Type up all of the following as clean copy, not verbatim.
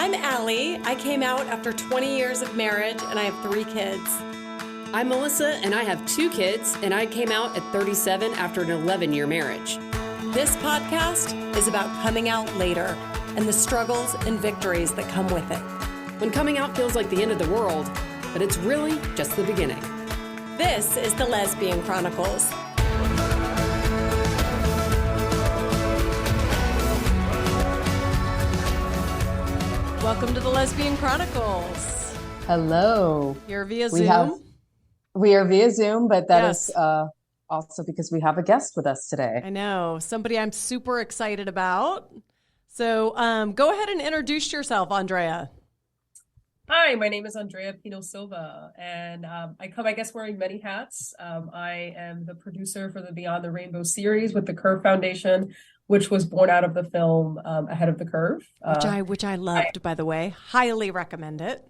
I'm Allie. I came out after 20 years of marriage and I have 3 kids. I'm Melissa and I have 2 kids and I came out at 37 after an 11-year marriage. This podcast is about coming out later and the struggles and victories that come with it. When coming out feels like the end of the world, but it's really just the beginning. This is the Lesbian Chronicles. Welcome to the Lesbian Chronicles. Hello. You're via Zoom? We are via Zoom, but that is also because we have a guest with us today. I know. Somebody I'm super excited about. So go ahead and introduce yourself, Andrea. Hi, my name is Andrea Pino-Silva, and I come, I guess, wearing many hats. I am the producer for the Beyond the Rainbow series with the Curve Foundation, which was born out of the film Ahead of the Curve. Which I loved, by the way. Highly recommend it.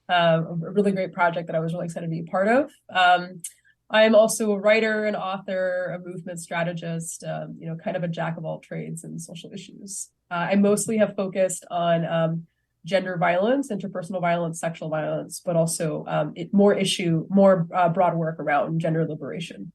A really great project that I was really excited to be a part of. I am also a writer, an author, a movement strategist, kind of a jack of all trades in social issues. I mostly have focused on gender violence, interpersonal violence, sexual violence, but also more broad work around gender liberation.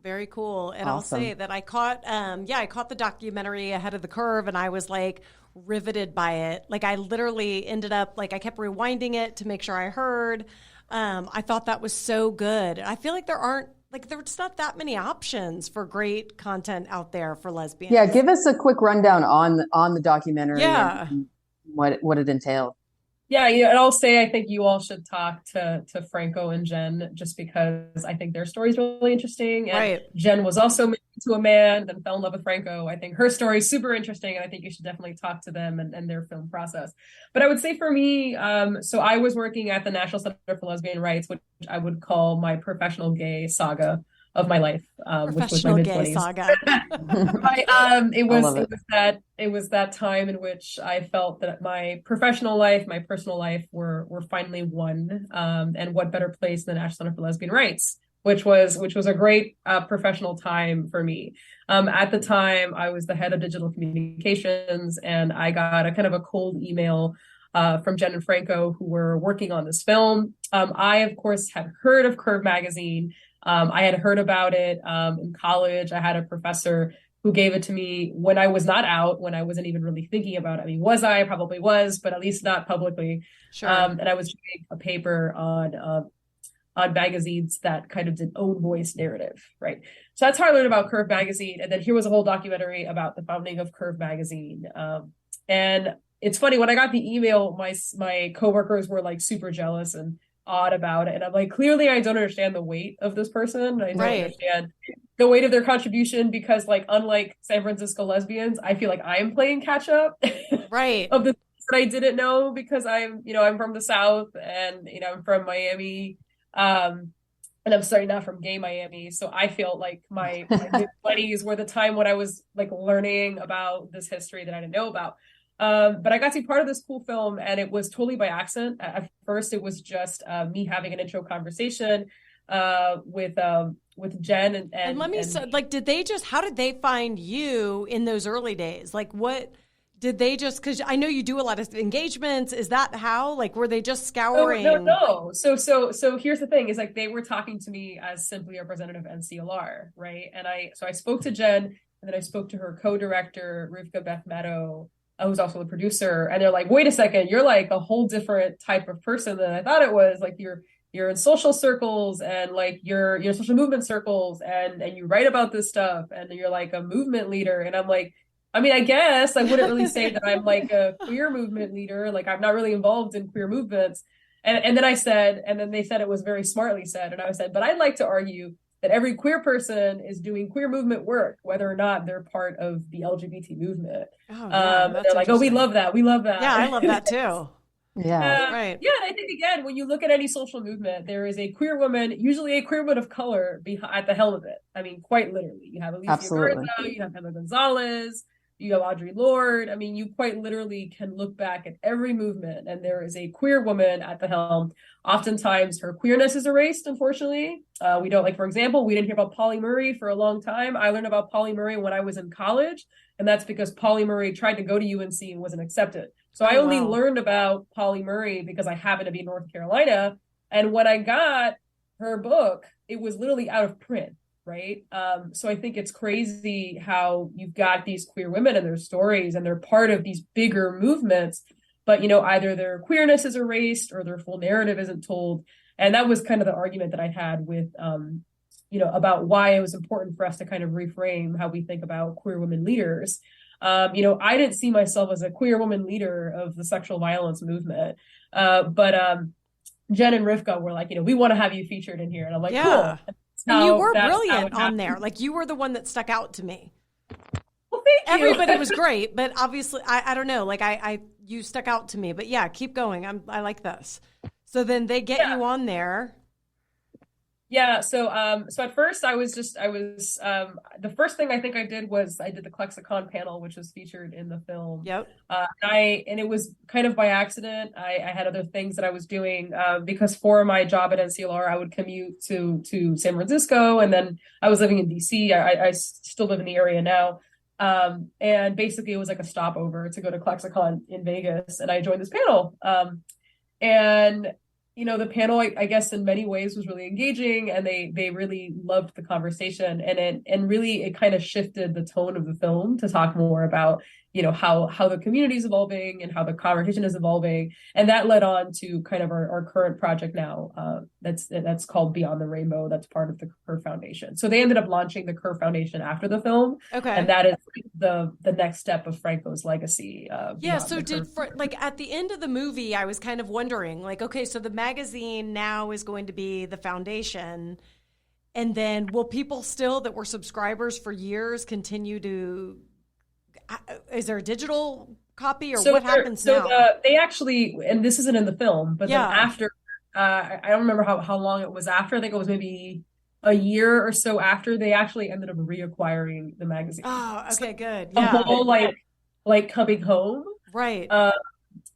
Very cool. And Awesome. I'll say that I caught the documentary Ahead of the Curve, and I was like riveted by it. Like I literally ended up I kept rewinding it to make sure I heard. I thought that was so good. I feel like there's not that many options for great content out there for lesbians. Yeah, give us a quick rundown on the documentary Yeah. and what it entailed. Yeah, and I'll say I think you all should talk to Franco and Jen, just because I think their story is really interesting. And Right. Jen was also married to a man, then fell in love with Franco. I think her story is super interesting, and I think you should definitely talk to them and their film process. But I would say for me, so I was working at the National Center for Lesbian Rights, which I would call my professional gay saga of my life, which was my Professional mid-20s. gay saga. It was that time in which I felt that my professional life, my personal life were finally one. And what better place than the National Center for Lesbian Rights, which was a great professional time for me. At the time, I was the head of digital communications, and I got a kind of a cold email from Jen and Franco, who were working on this film. I, of course, had heard of Curve magazine. I had heard about it in college. I had a professor who gave it to me when I was not out, when I wasn't even really thinking about it. I mean, was I? Probably was, but at least not publicly. Sure. And I was doing a paper on magazines that kind of did own voice narrative, right? So that's how I learned about Curve magazine. And then here was a whole documentary about the founding of Curve magazine. And it's funny, when I got the email, my coworkers were like super jealous and odd about it. And I'm like, clearly I don't understand the weight of this person. I don't understand the weight of their contribution, because like, unlike San Francisco lesbians, I feel like I'm playing catch up Right. of the things that I didn't know, because I'm from the South, and, I'm from Miami. And I'm starting out from gay Miami. So I feel like my mid-20s were the time when I was like learning about this history that I didn't know about. But I got to be part of this cool film, and it was totally by accident. At first, it was just me having an intro conversation with Jen and let me say, how did they find you in those early days? Like, what did they just, because I know you do a lot of engagements. Is that how? Like, were they just scouring? No. So here's the thing: is like they were talking to me as simply a representative of NCLR, right? And I spoke to Jen, and then I spoke to her co-director Rivka Beth Meadow, who's also the producer, and they're like, wait a second, you're like a whole different type of person than I thought it was. Like you're in social circles, and like you're in social movement circles, and you write about this stuff, and you're like a movement leader. And I'm like, I mean, I guess I wouldn't really say that I'm like a queer movement leader. Like I'm not really involved in queer movements. And then I said, and then they said it was very smartly said, and I said, but I'd like to argue that every queer person is doing queer movement work, whether or not they're part of the LGBT movement. Oh, yeah, they're like, oh, we love that. We love that. Yeah, I love that too. Yeah. Right. Yeah, and I think, again, when you look at any social movement, there is a queer woman, usually a queer woman of color, at the helm of it. I mean, quite literally. You have Alicia Absolutely. Garza, you have Emma Gonzalez, You have Audre Lorde. I mean, you quite literally can look back at every movement and there is a queer woman at the helm. Oftentimes her queerness is erased, unfortunately. We don't, like, for example, we didn't hear about Pauli Murray for a long time. I learned about Pauli Murray when I was in college, and that's because Pauli Murray tried to go to UNC and wasn't accepted. So I only learned about Pauli Murray because I happened to be in North Carolina. And when I got her book, it was literally out of print, right? So I think it's crazy how you've got these queer women and their stories, and they're part of these bigger movements, but, you know, either their queerness is erased or their full narrative isn't told. And that was kind of the argument that I had with, you know, about why it was important for us to kind of reframe how we think about queer women leaders. You know, I didn't see myself as a queer woman leader of the sexual violence movement, but Jen and Rivka were like, you know, we want to have you featured in here. And I'm like, cool. And you were brilliant on there. Like, you were the one that stuck out to me. Well, thank you. Everybody was great, but obviously, I don't know. Like, you stuck out to me. But yeah, keep going. I like this. So then they get you on there. Yeah. So at first the first thing I think I did was I did the Klexicon panel, which was featured in the film. Yep. And it was kind of by accident. I had other things that I was doing, because for my job at NCLR, I would commute to San Francisco, and then I was living in DC. I still live in the area now. And basically it was like a stopover to go to Klexicon in Vegas, and I joined this panel. And you know, the panel, I guess, in many ways was really engaging, and they really loved the conversation, and really it kind of shifted the tone of the film to talk more about, you know, how the community is evolving and how the conversation is evolving, and that led on to kind of our current project now, that's called Beyond the Rainbow. That's part of the Kerr Foundation. So they ended up launching the Kerr Foundation after the film, and that is the next step of Franco's legacy. So like at the end of the movie, I was kind of wondering, like, okay, so the magazine now is going to be the foundation, and then will people still that were subscribers for years continue to? Is there a digital copy, or what happens now? They actually, and this isn't in the film, but then after, I don't remember how long it was after. I think it was maybe a year or so after, they actually ended up reacquiring the magazine. Oh, okay, so good. Yeah, the whole like coming home, right?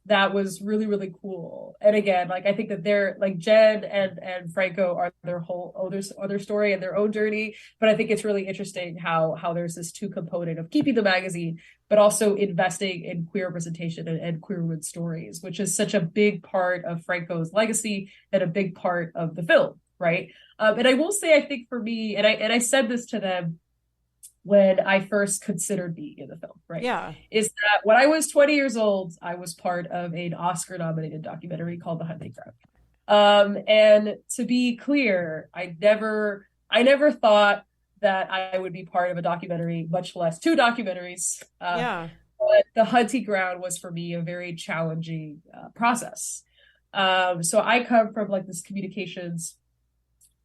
That was really, really cool. And again, like, I think that they're like Jen and Franco are their whole other story and their own journey. But I think it's really interesting how there's this two component of keeping the magazine, but also investing in queer representation and queer women stories, which is such a big part of Franco's legacy and a big part of the film, right? And I will say, I think for me, and I said this to them when I first considered being in the film, right? Yeah. Is that when I was 20 years old, I was part of an Oscar-nominated documentary called The Hunting Ground. And to be clear, I never thought that I would be part of a documentary, much less two documentaries. But The Hunting Ground was for me a very challenging process. So I come from like this communications,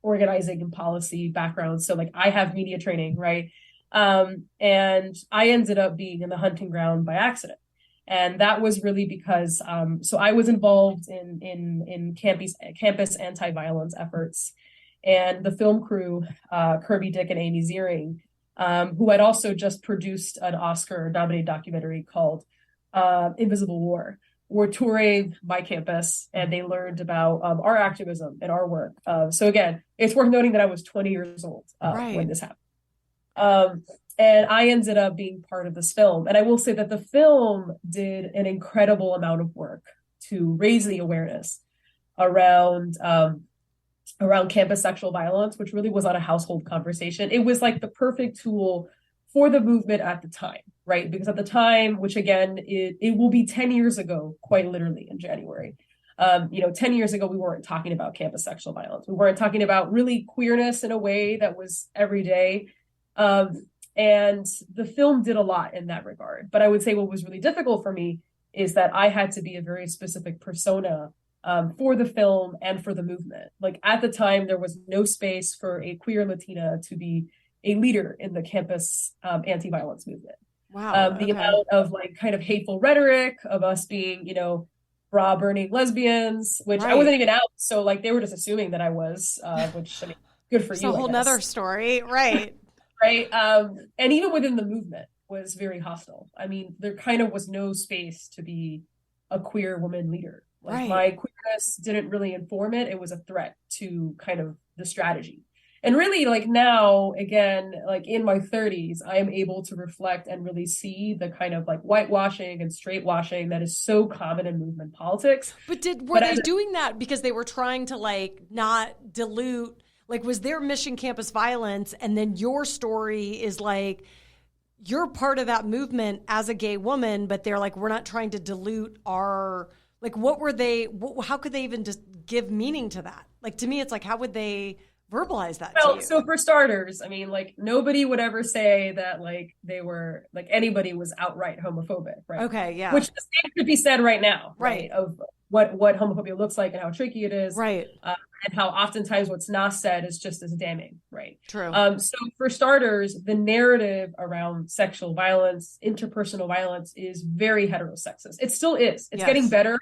organizing, and policy background. So like I have media training, right? And I ended up being in The Hunting Ground by accident. And that was really because, so I was involved in campus anti-violence efforts, and the film crew, Kirby Dick and Amy Ziering, who had also just produced an Oscar-nominated documentary called Invisible War, were touring my campus, and they learned about our activism and our work. So again, it's worth noting that I was 20 years old when this happened. And I ended up being part of this film. And I will say that the film did an incredible amount of work to raise the awareness around campus sexual violence, which really was not a household conversation. It was like the perfect tool for the movement at the time, right? Because at the time, which again, it will be 10 years ago, quite literally in January. 10 years ago, we weren't talking about campus sexual violence. We weren't talking about really queerness in a way that was every day. And the film did a lot in that regard. But I would say what was really difficult for me is that I had to be a very specific persona for the film and for the movement. Like at the time, there was no space for a queer Latina to be a leader in the campus anti-violence movement. Wow. The amount of like kind of hateful rhetoric of us being, bra burning lesbians, which I wasn't even out. So like they were just assuming that I was, which I mean, good for you. It's a whole nother story. Right. Right. And even within the movement, was very hostile. I mean, there kind of was no space to be a queer woman leader. Like my queerness didn't really inform it. It was a threat to kind of the strategy. And really, like now, again, like in my 30s, I am able to reflect and really see the kind of like whitewashing and straightwashing that is so common in movement politics. But were they doing that because they were trying to like not dilute, like was their mission campus violence, and then your story is like, you're part of that movement as a gay woman, but they're like, we're not trying to dilute our, like, what were they, how could they even just give meaning to that? Like, to me, it's like, how would they verbalize that to you? So for starters, I mean, like, nobody would ever say that, like, they were, like, anybody was outright homophobic, right? Okay, yeah. Which the same could be said right now, right? Of what homophobia looks like and how tricky it is. Right. And how oftentimes what's not said is just as damning, right? True. So for starters, the narrative around sexual violence, interpersonal violence is very heterosexist. It still is. It's getting better.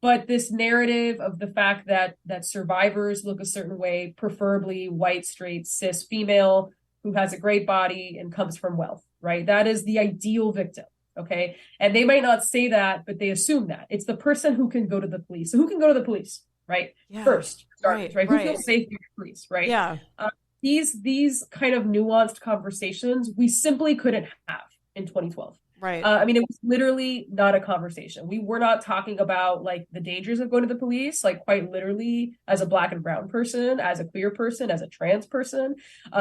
But this narrative of the fact that survivors look a certain way, preferably white, straight, cis female, who has a great body and comes from wealth, right? That is the ideal victim, okay? And they might not say that, but they assume that. It's the person who can go to the police. So who can go to the police, right? Yeah. First, right? Who feels safe with the police, right? Yeah. These kind of nuanced conversations we simply couldn't have in 2012. Right. I mean, it was literally not a conversation. We were not talking about like the dangers of going to the police, like quite literally as a Black and brown person, as a queer person, as a trans person.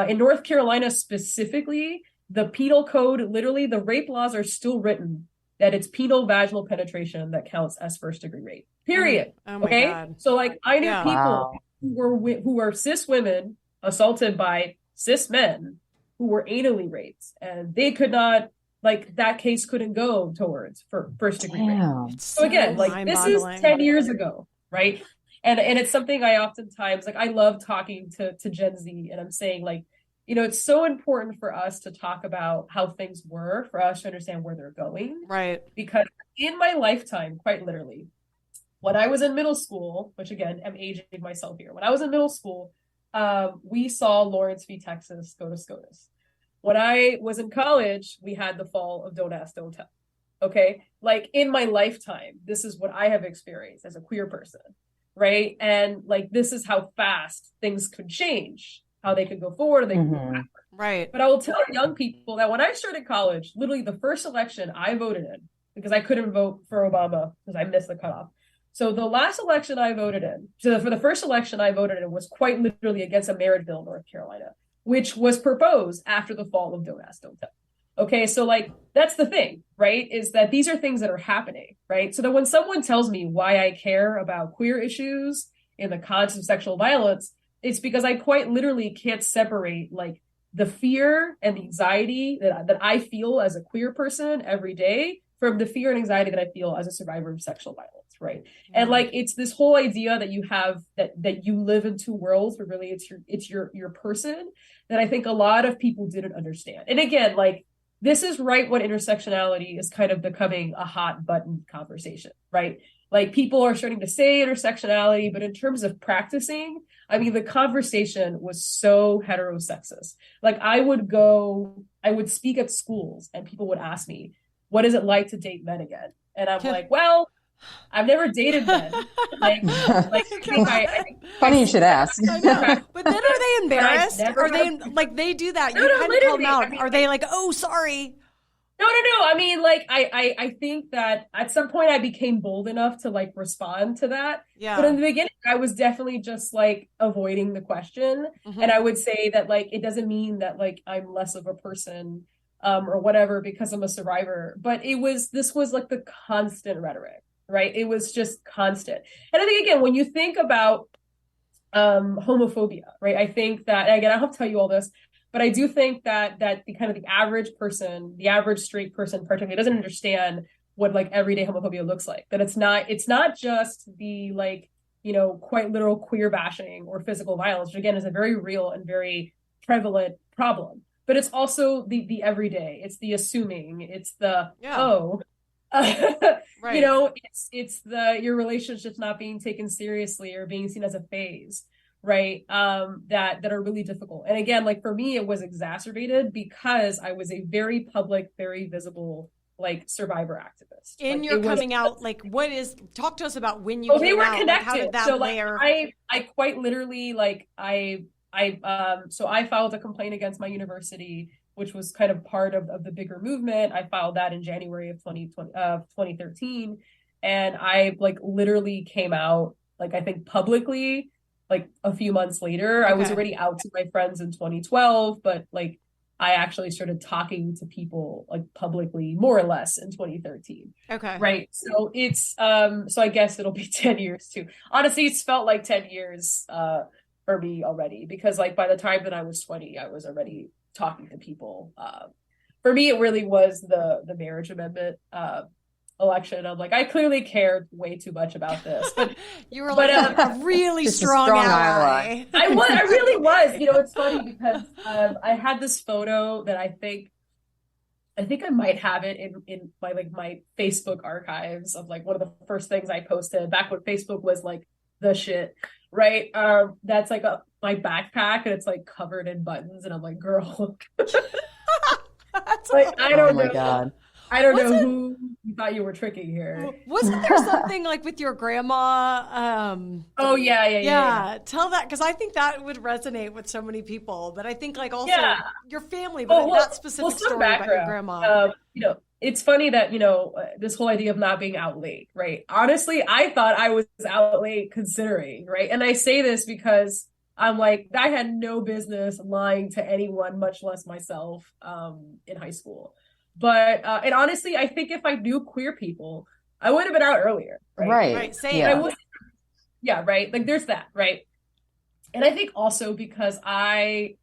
In North Carolina specifically, the penal code, literally the rape laws are still written that it's penal vaginal penetration that counts as first-degree rape. Period. Oh my okay. God. So like I knew people who were cis women assaulted by cis men who were anally raped, and they could not. Like that case couldn't go towards for first degree rape. So again, like this is 10 years ago, right? And it's something I oftentimes like. I love talking to Gen Z, and I'm saying like, you know, it's so important for us to talk about how things were, for us to understand where they're going, right? Because in my lifetime, quite literally, when I was in middle school, which again, I'm aging myself here. When I was in middle school, we saw Lawrence v. Texas go to SCOTUS. When I was in college, we had the fall of Don't Ask, Don't Tell. Okay. Like in my lifetime, this is what I have experienced as a queer person. Right. And like, this is how fast things could change, how they could go forward or they could go backward. Right. But I will tell young people that when I started college, literally the first election I voted in, because I couldn't vote for Obama because I missed the cutoff. So the last election I voted in, for the first election I voted in was quite literally against a marriage bill in North Carolina, which was proposed after the fall of Don't Ask, Don't Tell. Okay, so like, that's the thing, right? Is that these are things that are happening, right? So that when someone tells me why I care about queer issues in the context of sexual violence, it's because I quite literally can't separate like the fear and the anxiety that I feel as a queer person every day from the fear and anxiety that I feel as a survivor of sexual violence. Right. And like, it's this whole idea that you have that you live in two worlds, but really it's your person that I think a lot of people didn't understand. And again, like this is right when intersectionality is kind of becoming a hot button conversation, right? Like people are starting to say intersectionality, but in terms of practicing, I mean, the conversation was so heterosexist. Like I would speak at schools and people would ask me, what is it like to date men again? And I'm like, well, I've never dated men. Funny you should ask. I know. But then are they embarrassed? Are they like they do that? You kind of call them out. I mean, are they like, oh, sorry? No. I mean, like, I think that at some point I became bold enough to like respond to that. Yeah. But in the beginning, I was definitely just like avoiding the question. Mm-hmm. And I would say that like, it doesn't mean that like I'm less of a person or whatever because I'm a survivor. But this was like the constant rhetoric. Right. It was just constant. And I think, again, when you think about homophobia, right, I think that, again, I don't have to tell you all this, but I do think that the kind of the average person, the average straight person particularly doesn't understand what like everyday homophobia looks like. That it's not just the like, you know, quite literal queer bashing or physical violence, which again is a very real and very prevalent problem. But it's also the everyday. It's the assuming. It's the right. You know, it's your relationship's not being taken seriously or being seen as a phase, right? That are really difficult. And again, like for me, it was exacerbated because I was a very public, very visible like survivor activist. In like, your coming out, like talk to us about when you they came were out. connected. Like, how did that so layer? like I quite literally like so I filed a complaint against my university, which was kind of part of the bigger movement. I filed that in January of 2013. And I like literally came out, like I think publicly, like a few months later. I was already out to my friends in 2012, but like I actually started talking to people like publicly more or less in 2013. Okay. Right. So it's so I guess it'll be 10 years too. Honestly, it's felt like 10 years for me already, because like by the time that I was 20, I was already talking to people. For me, it really was the marriage amendment election. I'm like, I clearly cared way too much about this, but you were like a really strong ally. I really was. You know, it's funny because I had this photo that I think I might have it in my Facebook archives of like one of the first things I posted back when Facebook was like the shit, right? That's like my backpack, and it's like covered in buttons, and I'm like, girl, like I don't know. My God. I don't know who you thought you were tricking here. Wasn't there something like with your grandma? Oh yeah. Tell that, because I think that would resonate with so many people. But I think like also your family, but that specific story about your grandma. You know, it's funny that this whole idea of not being out late, right? Honestly, I thought I was out late considering, right? And I say this because I'm like, I had no business lying to anyone, much less myself, in high school. But and honestly, I think if I knew queer people, I would have been out earlier. Right. Same. Right. Like there's that, right? And I think also because I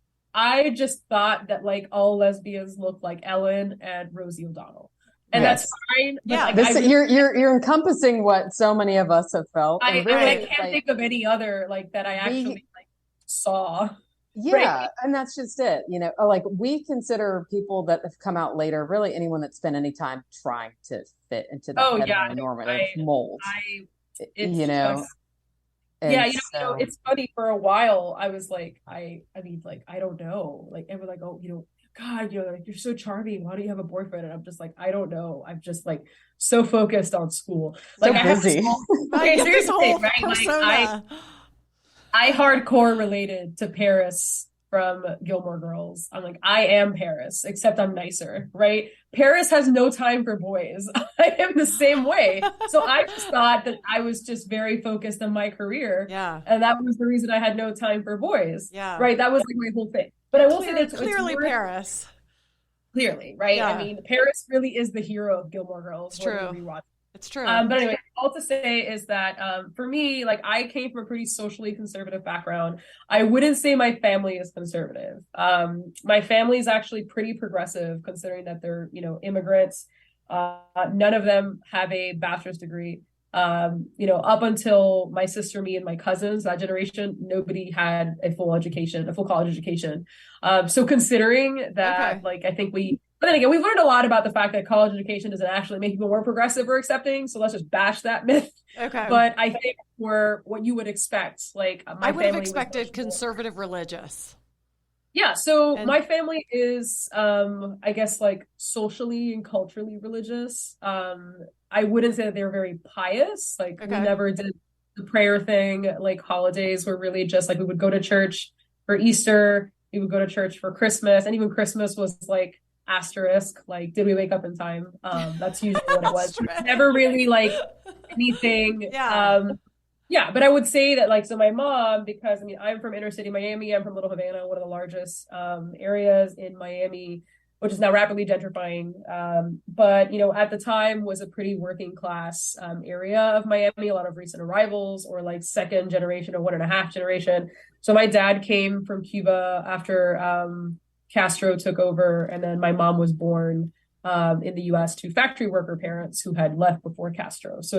just thought that like all lesbians look like Ellen and Rosie O'Donnell, and that's fine. But, like, you're encompassing what so many of us have felt. I can't think of any other like that I actually like saw. Yeah. Right. And that's just it. Like we consider people that have come out later, really anyone that spent any time trying to fit into the heteronormative mold. It's funny. For a while, I was like, I mean, like, I don't know. Like, and we're like, oh, God, like, you're so charming. Why do you have a boyfriend? And I'm just like, I don't know. I'm just like so focused on school. Like, so busy. Seriously, right? Like, I hardcore related to Paris from Gilmore Girls. I'm like, I am Paris, except I'm nicer, right? Paris has no time for boys. I am the same way. So I just thought that I was just very focused on my career. Yeah. And that was the reason I had no time for boys. Yeah. Right. That was like my whole thing. But I will say that clearly Paris. Clearly, right? Yeah. I mean, Paris really is the hero of Gilmore Girls. It's true. It's true. But anyway, all to say is that for me, like I came from a pretty socially conservative background. I wouldn't say my family is conservative. My family is actually pretty progressive, considering that they're, immigrants. None of them have a bachelor's degree. Up until my sister, me, and my cousins, that generation, nobody had a full college education. So considering that, like, I think but then again, we've learned a lot about the fact that college education doesn't actually make people more progressive or accepting. So let's just bash that myth. Okay. But I think we're what you would expect. Like I would have expected conservative religious. Yeah. So my family is, I guess, like socially and culturally religious. I wouldn't say that they were very pious. Like we never did the prayer thing. Like holidays were really just like we would go to church for Easter. We would go to church for Christmas, and even Christmas was like asterisk, like did we wake up in time? That's usually what it was. Never really like anything. But I would say that like, so my mom, because I mean I'm from inner city Miami, I'm from Little Havana, one of the largest areas in Miami, which is now rapidly gentrifying, but at the time was a pretty working class area of Miami. A lot of recent arrivals, or like second generation or 1.5 generation. So my dad came from Cuba after Castro took over, and then my mom was born in the U.S. to factory worker parents who had left before Castro. So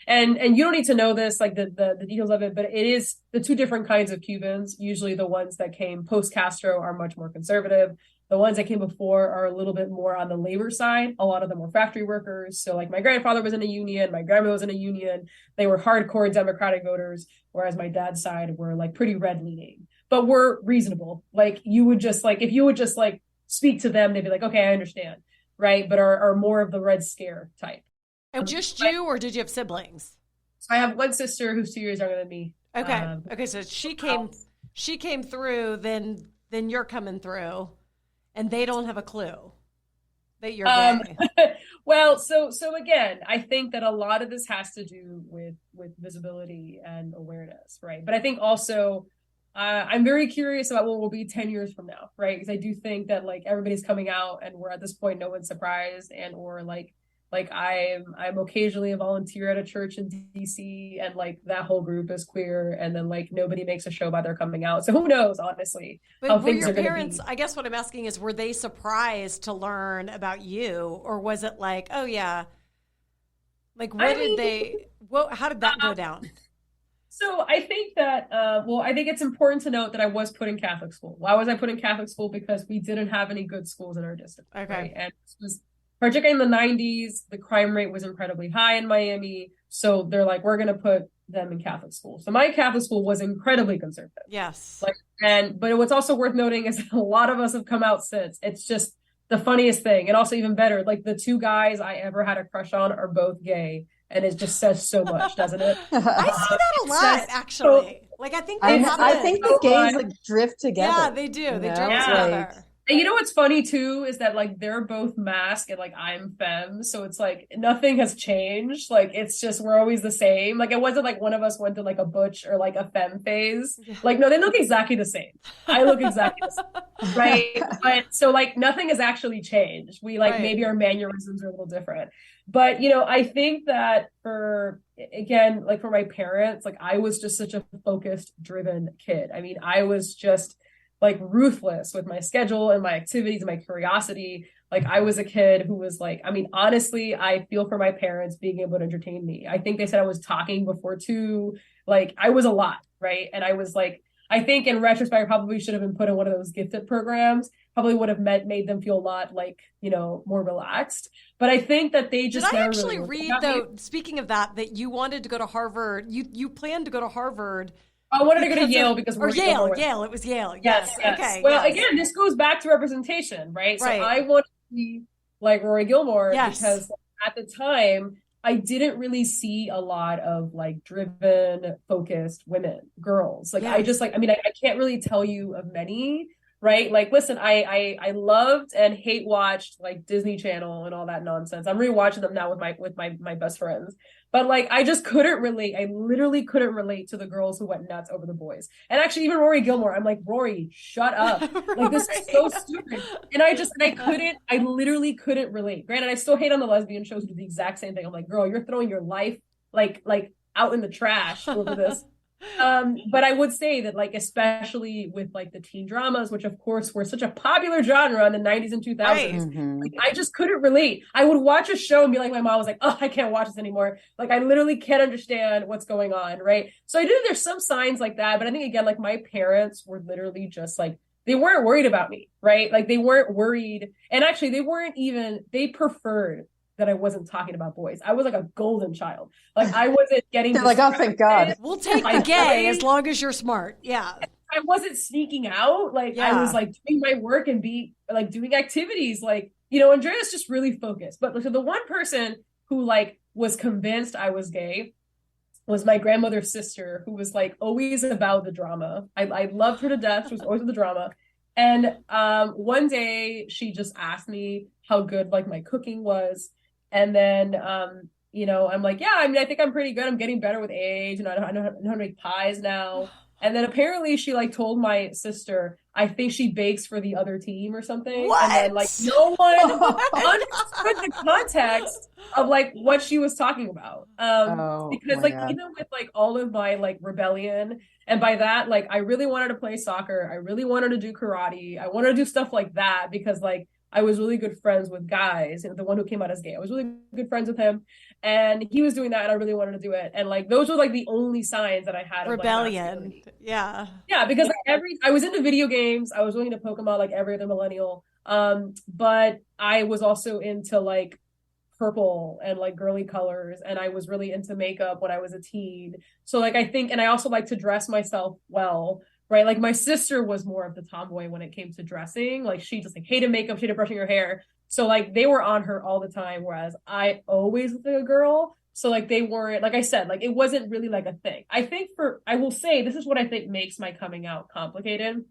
and you don't need to know this, like the details of it, but it is the two different kinds of Cubans. Usually the ones that came post Castro are much more conservative. The ones that came before are a little bit more on the labor side. A lot of them were factory workers. So like my grandfather was in a union, my grandmother was in a union. They were hardcore Democratic voters, whereas my dad's side were like pretty red leaning, but were reasonable. Like you would just like, if you would just like speak to them, they'd be like, okay, I understand. Right. But are more of the Red Scare type. And just you, or did you have siblings? I have one sister who's 2 years younger than me. Okay. Okay. So she came through, then you're coming through, and they don't have a clue that you're gay. Well, so again, I think that a lot of this has to do with visibility and awareness, right? But I think also I'm very curious about what will be 10 years from now, right? Because I do think that like everybody's coming out and we're at this point, no one's surprised, and or like I'm occasionally a volunteer at a church in DC, and like that whole group is queer, and then like nobody makes a show about their coming out. So who knows, honestly, but how were things your are parents, be. I guess what I'm asking is, were they surprised to learn about you, or was it like, oh yeah, like how did that go down? So I think that, I think it's important to note that I was put in Catholic school. Why was I put in Catholic school? Because we didn't have any good schools in our district. Okay. Right? And this was, particularly in the 90s, the crime rate was incredibly high in Miami. So they're like, we're going to put them in Catholic school. So my Catholic school was incredibly conservative. Yes. But what's also worth noting is a lot of us have come out since. It's just the funniest thing. And also even better, like the two guys I ever had a crush on are both gay. And it just says so much, doesn't it? I see that a lot, actually. Like I think the gays like drift together. Yeah, they do. They drift together. And you know what's funny too is that like they're both masc and like I'm femme, so it's like nothing has changed. Like it's just we're always the same. Like it wasn't like one of us went to like a butch or like a femme phase. Like no, they look exactly the same. I look exactly the same, right? But so like nothing has actually changed. We like maybe our mannerisms are a little different. But you know, I think that for my parents, like I was just such a focused, driven kid. I mean, I was just like ruthless with my schedule and my activities and my curiosity. Like I was a kid who was like, I mean, honestly, I feel for my parents being able to entertain me. I think they said I was talking before too. Like I was a lot, right? And I was like, I think in retrospect, I probably should have been put in one of those gifted programs. Probably would have made them feel a lot like, you know, more relaxed. But I think that they just Did I actually read though, speaking of that you wanted to go to Harvard, you planned to go to Harvard. I wanted to go to Yale because we're Yale. It was Yale. Yes. Okay. Well, again, this goes back to representation, right? So I wanted to be like Rory Gilmore because at the time I didn't really see a lot of like driven, focused girls. Like I just like, I mean, I can't really tell you of many, right? Like, listen, I loved and hate watched like Disney Channel and all that nonsense. I'm rewatching them now with my best friends. But like, I just couldn't relate. I literally couldn't relate to the girls who went nuts over the boys. And actually even Rory Gilmore, I'm like, Rory, shut up. Like this is so stupid. And I literally couldn't relate. Granted, I still hate on the lesbian shows who do the exact same thing. I'm like, girl, you're throwing your life like out in the trash over this. But I would say that like, especially with like the teen dramas, which of course were such a popular genre in the 90s and 2000s, like, I just couldn't relate. I would watch a show and be like, my mom was like, oh, I can't watch this anymore. Like, I literally can't understand what's going on. Right. So I do, there's some signs like that, but I think again, like my parents were literally just like, they weren't worried about me. Right. Like they weren't worried. And actually they preferred that I wasn't talking about boys. I was like a golden child. Like I wasn't getting like, oh, thank God. We'll take the gay as long as you're smart. Yeah. I wasn't sneaking out. Like I was like doing my work and doing activities. Like, you know, Andrea's just really focused. But so the one person who like was convinced I was gay was my grandmother's sister, who was like always about the drama. I loved her to death. She was always with the drama. And one day she just asked me how good like my cooking was. And then, you know, I'm like, yeah, I mean, I think I'm pretty good. I'm getting better with age, and I know how to make pies now. And then apparently she like told my sister, I think she bakes for the other team or something. What? And then like no one understood the context of like what she was talking about. Because like, even with like all of my like rebellion, and by that, like, I really wanted to play soccer. I really wanted to do karate. I wanted to do stuff like that because like, I was really good friends with guys, and the one who came out as gay, I was really good friends with him, and he was doing that, and I really wanted to do it. And like, those were like the only signs that I had of rebellion. Like, yeah, because like I was into video games. I was really into Pokemon, like every other millennial. But I was also into like purple and like girly colors, and I was really into makeup when I was a teen. So like I think, and I also like to dress myself well, right? Like my sister was more of the tomboy when it came to dressing. Like she just like hated makeup, she hated brushing her hair. So like they were on her all the time, whereas I always looked like a girl. So like they weren't, like I said, like it wasn't really like a thing. I think I will say this is what I think makes my coming out complicated.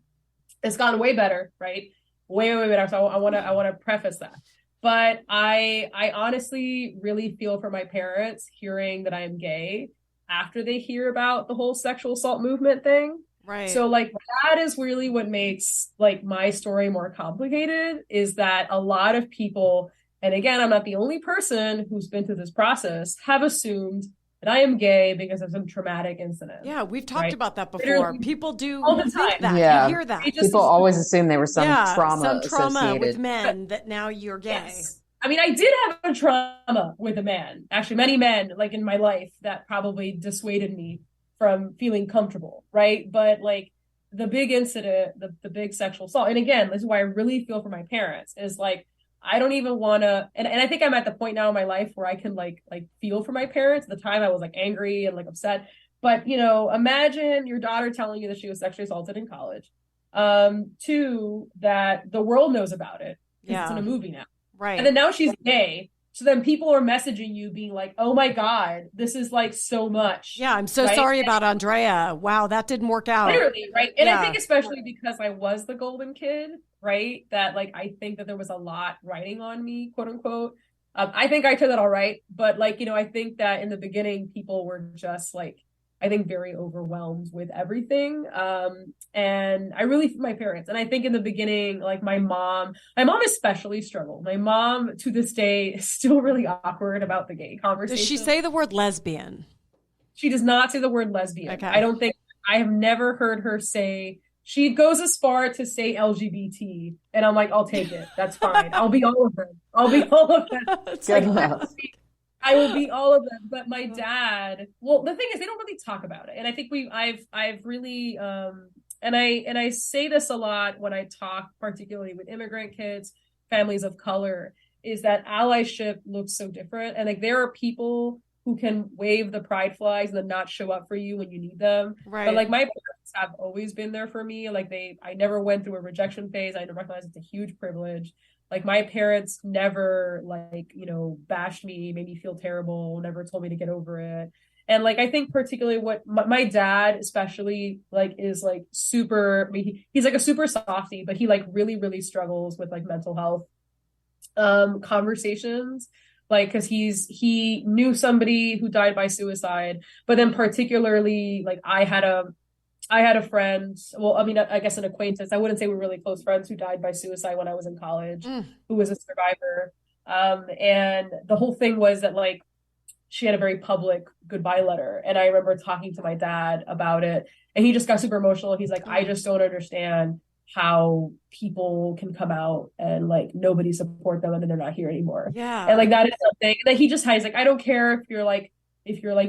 It's gotten way better, right? Way better. So I want to preface that. But I honestly really feel for my parents hearing that I am gay after they hear about the whole sexual assault movement thing. Right. So like that is really what makes like my story more complicated, is that a lot of people, and again, I'm not the only person who's been through this process, have assumed that I am gay because of some traumatic incident. Yeah, we've talked about that before. Literally, people do all the think time. that. Yeah. You hear that. People always assume there was some trauma associated with men, that now you're gay. Yes. I mean, I did have a trauma with a man, actually many men like in my life that probably dissuaded me from feeling comfortable, right? But like the big incident, the big sexual assault, and again, this is why I really feel for my parents, is like, I don't even want to, and I think I'm at the point now in my life where I can like feel for my parents. At the time I was like angry and like upset, but you know, imagine your daughter telling you that she was sexually assaulted in college. Two, that the world knows about it because it's in a movie now. Right. And then now she's gay. So then people are messaging you being like, oh my God, this is like so much. Yeah, I'm so sorry about Andrea. Wow, that didn't work out. Literally, right? And I think especially because I was the golden kid, right? That like, I think that there was a lot riding on me, quote unquote. I think I turned that all right. But like, you know, I think that in the beginning, people were just like, I think very overwhelmed with everything. And I really, my parents, and I think in the beginning, like my mom especially struggled. My mom to this day is still really awkward about the gay conversation. Does she say the word lesbian? She does not say the word lesbian. Okay. I have never heard her say, she goes as far to say LGBT, and I'm like, I'll take it. That's fine. I'll be all of them. Good enough. I will be all of them. But my dad, well, the thing is, they don't really talk about it. And I think I've really, and I say this a lot when I talk, particularly with immigrant kids, families of color, is that allyship looks so different. And like, there are people who can wave the pride flags and then not show up for you when you need them. Right. But like my parents have always been there for me. Like I never went through a rejection phase. I recognized it's a huge privilege. Like my parents never like, you know, bashed me, made me feel terrible, never told me to get over it. And like, I think particularly what my dad especially like is like super, I mean, he's like a super softie, but he like really, really struggles with like mental health conversations. Like, cause he knew somebody who died by suicide, but then particularly like I had a friend, well, I mean, I guess an acquaintance, I wouldn't say we're really close friends, who died by suicide when I was in college, who was a survivor. And the whole thing was that like, she had a very public goodbye letter. And I remember talking to my dad about it, and he just got super emotional. He's like, I just don't understand how people can come out and like nobody support them and then they're not here anymore. Yeah. And like, that is something that he just has, like, I don't care if you're like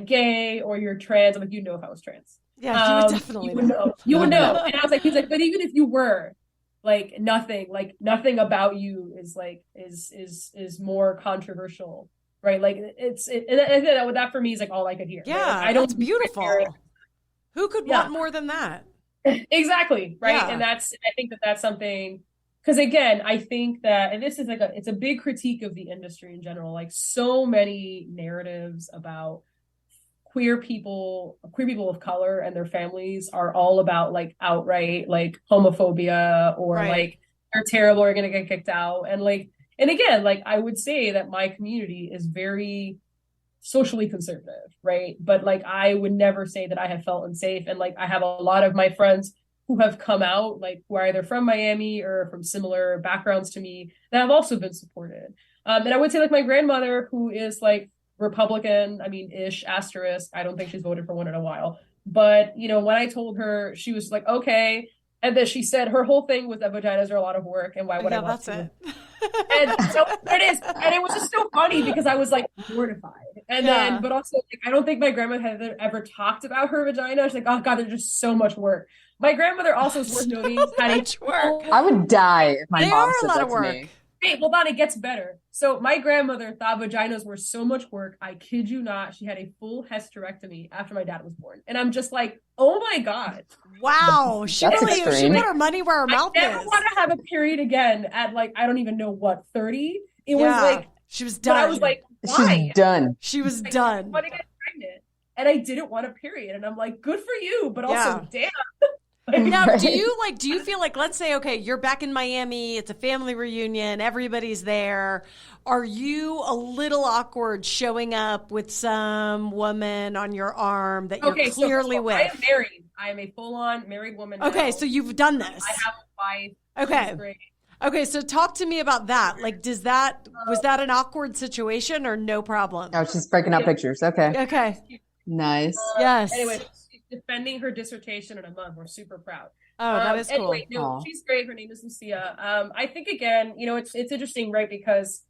gay or you're trans. I'm like, you know, if I was trans. Yeah, you would definitely know. You would know. And I was like, he's like, but even if you were, like nothing about you is like, is more controversial, right? Like and that for me is like all I could hear. Yeah, right? Like, that's beautiful. Who could want more than that? Exactly. Right. Yeah. And I think that's something, because again, I think that, and this is like it's a big critique of the industry in general, like so many narratives about queer people of color and their families are all about like outright like homophobia or like they're terrible or gonna get kicked out. And like, and again, like I would say that my community is very socially conservative, right? But like I would never say that I have felt unsafe. And like I have a lot of my friends who have come out, like who are either from Miami or from similar backgrounds to me, that have also been supported. And I would say like my grandmother, who is like Republican, I mean, ish, asterisk, I don't think she's voted for one in a while. But, you know, when I told her, she was like, okay. And then she said her whole thing was that vaginas are a lot of work and why would I want to? And so it is. And it was just so funny because I was like mortified. And then, but also like, I don't think my grandma had ever talked about her vagina. She's like, oh God, there's just so much work. My grandmother also is worth noting had a I would die if my mom said that to me. Hey, hold on, it gets better. So my grandmother thought vaginas were so much work. I kid you not. She had a full hysterectomy after my dad was born. And I'm just like, oh my God. Wow. She put her money where her mouth is. I never want to have a period again at like, I don't even know what, 30? It was like, she was done. I was like, why? She's done. She was done. I want to get pregnant. And I didn't want a period. And I'm like, good for you, but also damn. Now, do you feel like, let's say, okay, you're back in Miami, it's a family reunion, everybody's there. Are you a little awkward showing up with some woman on your arm that you're clearly with? I am married. I am a full-on married woman. Okay, now. so you've done this. I have a wife. Okay. Okay, so talk to me about that. Like, was that an awkward situation or no problem? Oh, she's breaking out pictures. Okay. Okay. Nice. Yes. Anyway, she's defending her dissertation in a month. We're super proud. Oh, that is cool. Anyway, no, she's great. Her name is Lucia. I think again, it's interesting, right? Because,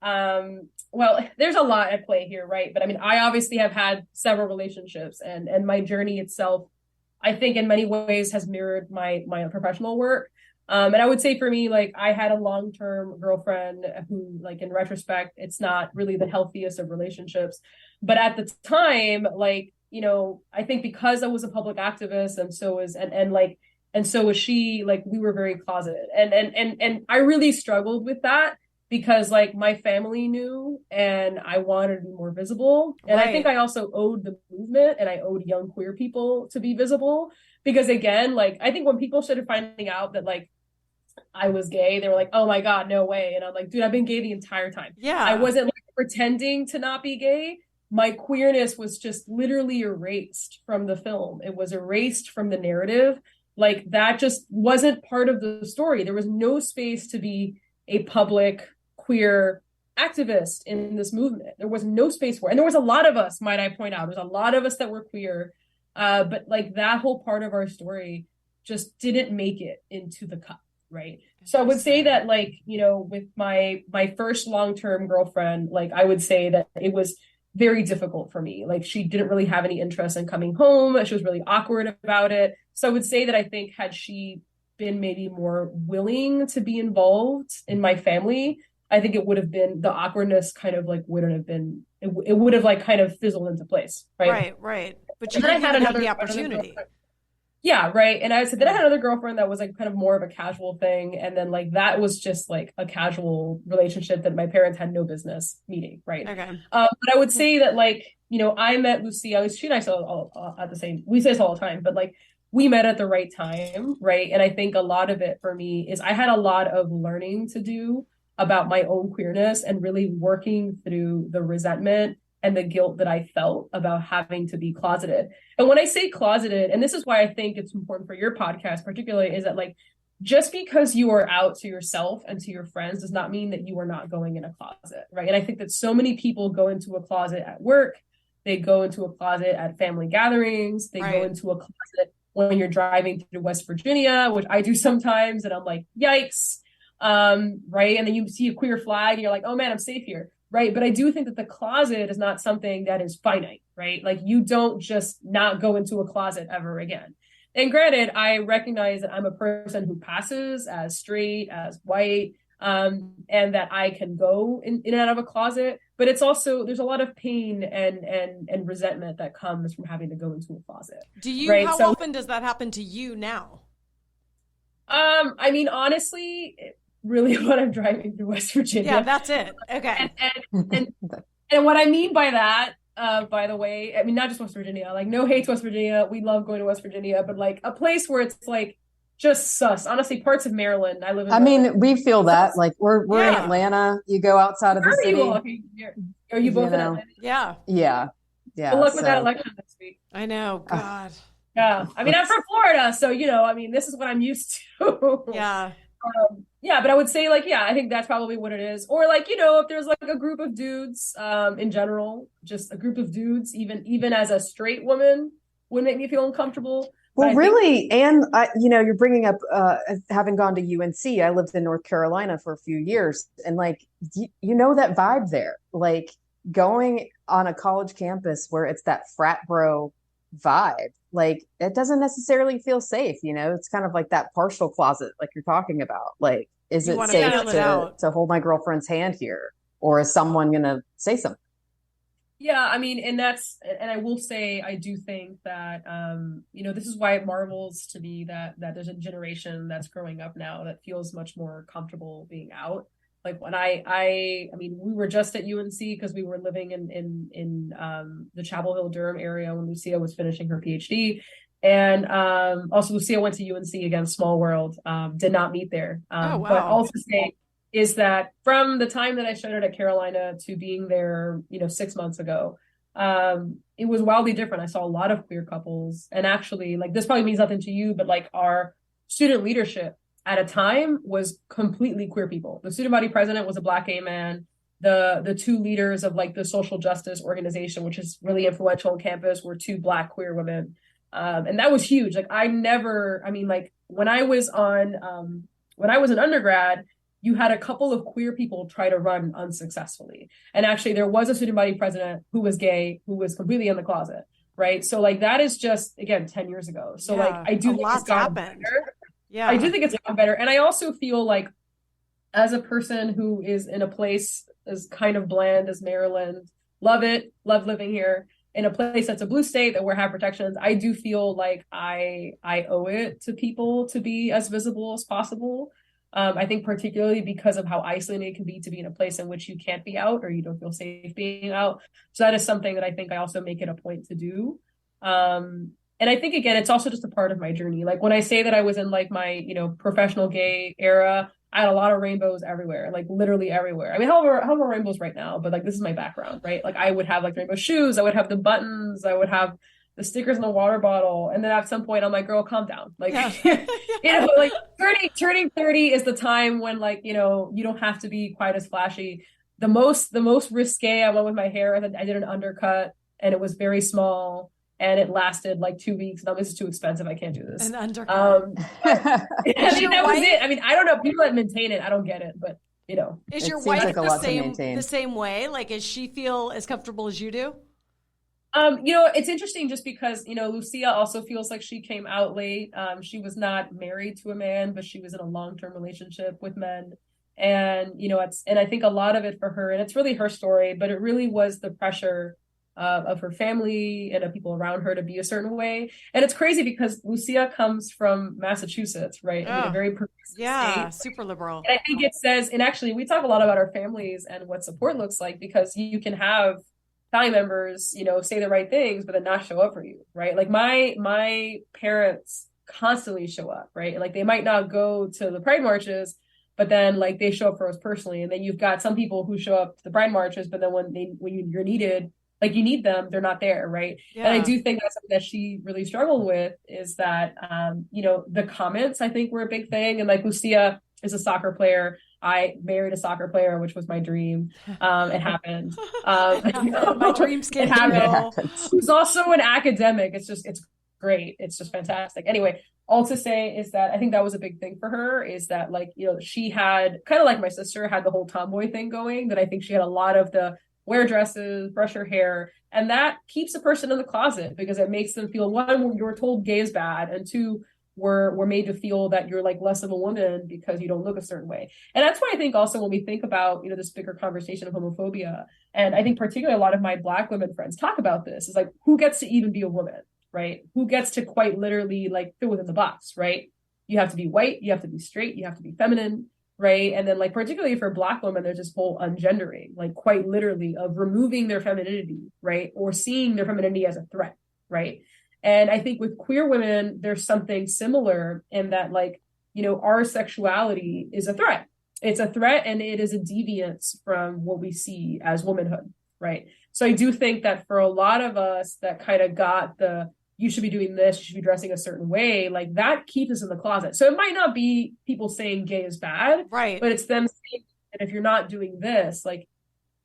well, there's a lot at play here, right? But I mean, I obviously have had several relationships, and my journey itself, I think, in many ways, has mirrored my professional work. And I would say for me, like, I had a long-term girlfriend who, like, in retrospect, it's not really the healthiest of relationships. But at the time, like, I think because I was a public activist and so was she, like, we were very closeted. And I really struggled with that because, like, my family knew and I wanted to be more visible. And I think I also owed the movement and I owed young queer people to be visible. Because again, like, I think when people started finding out that, like, I was gay, they were like, oh my God, no way. And I'm like, dude, I've been gay the entire time. Yeah. I wasn't like pretending to not be gay. My queerness was just literally erased from the film. It was erased from the narrative. Like, that just wasn't part of the story. There was no space to be a public queer activist in this movement. There was no space for it. And there was a lot of us, might I point out. There's a lot of us that were queer. But like, that whole part of our story just didn't make it into the cut, right? So I would say that, like, with my first long-term girlfriend, like, I would say that it was very difficult for me. Like, she didn't really have any interest in coming home. She was really awkward about it. So I would say that I think had she been maybe more willing to be involved in my family, I think it would have been, the awkwardness kind of like wouldn't have been, it would have like kind of fizzled into place, right? Right. But you didn't have the opportunity. Yeah, right. And I said that I had another girlfriend that was like kind of more of a casual thing. And then like that was just like a casual relationship that my parents had no business meeting, right? Okay. But I would say that, like, I met Lucia. She and I saw at the same, we say this all the time, but like we met at the right time, right? And I think a lot of it for me is I had a lot of learning to do about my own queerness and really working through the resentment and the guilt that I felt about having to be closeted. And when I say closeted, and this is why I think it's important for your podcast particularly, is that, like, just because you are out to yourself and to your friends does not mean that you are not going in a closet, right? And I think that so many people go into a closet at work, they go into a closet at family gatherings, they go into a closet when you're driving through West Virginia, which I do sometimes, and I'm like, yikes, right? And then you see a queer flag and you're like, oh man, I'm safe here. Right. But I do think that the closet is not something that is finite, right? Like, you don't just not go into a closet ever again. And granted, I recognize that I'm a person who passes as straight, as white, and that I can go in and out of a closet. But it's also, there's a lot of pain and resentment that comes from having to go into a closet. How often does that happen to you now? I mean, honestly, really when I'm driving through West Virginia. Yeah, that's it. Okay. And what I mean by that, by the way, I mean, not just West Virginia, like, no hate to West Virginia. We love going to West Virginia, but like a place where it's like just sus. Honestly, parts of Maryland. I live in Maryland. Mean, we feel that. Like, we're in Atlanta. You go outside of the city. Are you both in Atlanta? Yeah. Yeah. Good luck with that election this week. I know. God. Yeah. I mean, I'm from Florida, so I mean, this is what I'm used to. Yeah. But I would say, like, yeah, I think that's probably what it is. Or like, if there's like a group of dudes, in general, just a group of dudes, even as a straight woman, would make me feel uncomfortable. Well, really, and you're bringing up having gone to UNC. I lived in North Carolina for a few years, and like, that vibe there, like going on a college campus where it's that frat bro vibe. like it doesn't necessarily feel safe, you know? It's kind of like that partial closet, like you're talking about. Like, is You it want to safe feel it out. to hold my girlfriend's hand here? Or is someone gonna say something? Yeah, I mean, and I will say, I do think that, this is why it marvels to me that there's a generation that's growing up now that feels much more comfortable being out. Like when I mean, we were just at UNC because we were living in the Chapel Hill, Durham area when Lucia was finishing her PhD. And also Lucia went to UNC again, small world, did not meet there. Oh, wow. But also say, is that from the time that I started at Carolina to being there, 6 months ago, it was wildly different. I saw a lot of queer couples, and actually, like, this probably means nothing to you, but like our student leadership at a time was completely queer people. The student body president was a Black gay man. The two leaders of like the social justice organization, which is really influential on campus, were two Black queer women. And that was huge. Like when I was an undergrad, you had a couple of queer people try to run unsuccessfully. And actually there was a student body president who was gay, who was completely in the closet. Right. So like that is just, again, 10 years ago. So like I do think it's gotten better. Yeah. I do think it's gotten better. And I also feel like as a person who is in a place as kind of bland as Maryland, love it, love living here, in a place that's a blue state that we have protections, I do feel like I owe it to people to be as visible as possible. I think particularly because of how isolating it can be to be in a place in which you can't be out or you don't feel safe being out. So that is something that I think I also make it a point to do. And I think, again, it's also just a part of my journey. Like when I say that I was in like my, professional gay era, I had a lot of rainbows everywhere, like literally everywhere. I mean, however rainbows right now, but like this is my background, right? Like I would have like rainbow shoes, I would have the buttons, I would have the stickers in the water bottle. And then at some point I'm like, girl, calm down. Like, like turning 30 is the time when like, you don't have to be quite as flashy. The most risque I went with my hair. I did an undercut and it was very small and it lasted like 2 weeks. No, this is too expensive. I can't do this. An undercut. That was it. I mean, I don't know. People that maintain it, I don't get it, but Is your wife like the same way? Like, does she feel as comfortable as you do? It's interesting just because, Lucia also feels like she came out late. She was not married to a man, but she was in a long-term relationship with men. And, and I think a lot of it for her, and it's really her story, but it really was the pressure of her family and of people around her to be a certain way. And it's crazy because Lucia comes from Massachusetts, right? I mean, a very progressive state. Super liberal. And I think it says, and actually we talk a lot about our families and what support looks like, because you can have family members, say the right things, but then not show up for you, right? Like my parents constantly show up, right? Like they might not go to the pride marches, but then like they show up for us personally. And then you've got some people who show up to the pride marches, but then when you're needed, like you need them, they're not there, right? Yeah. And I do think that's something that she really struggled with, is that the comments I think were a big thing. And like Lucia is a soccer player. I married a soccer player, which was my dream. It happened. My dreams came true. Who's also an academic. It's great. It's just fantastic. Anyway, all to say is that I think that was a big thing for her, is that like, she had kind of like my sister had the whole tomboy thing going, that I think she had a lot of the wear dresses, brush her hair. And that keeps a person in the closet because it makes them feel, one, you're told gay is bad, and two, we're made to feel that you're like less of a woman because you don't look a certain way. And that's why I think also when we think about, this bigger conversation of homophobia, and I think particularly a lot of my Black women friends talk about this, is like, who gets to even be a woman, right? Who gets to quite literally like fit within the box, right? You have to be white, you have to be straight, you have to be feminine, right? And then like, particularly for Black women, there's this whole ungendering, like quite literally of removing their femininity, right? Or seeing their femininity as a threat, right? And I think with queer women, there's something similar in that, like, our sexuality is a threat. It's a threat, and it is a deviance from what we see as womanhood, right? So I do think that for a lot of us that kind of got you should be doing this, you should be dressing a certain way, like that keeps us in the closet. So it might not be people saying gay is bad, right? But it's them saying that if you're not doing this, like,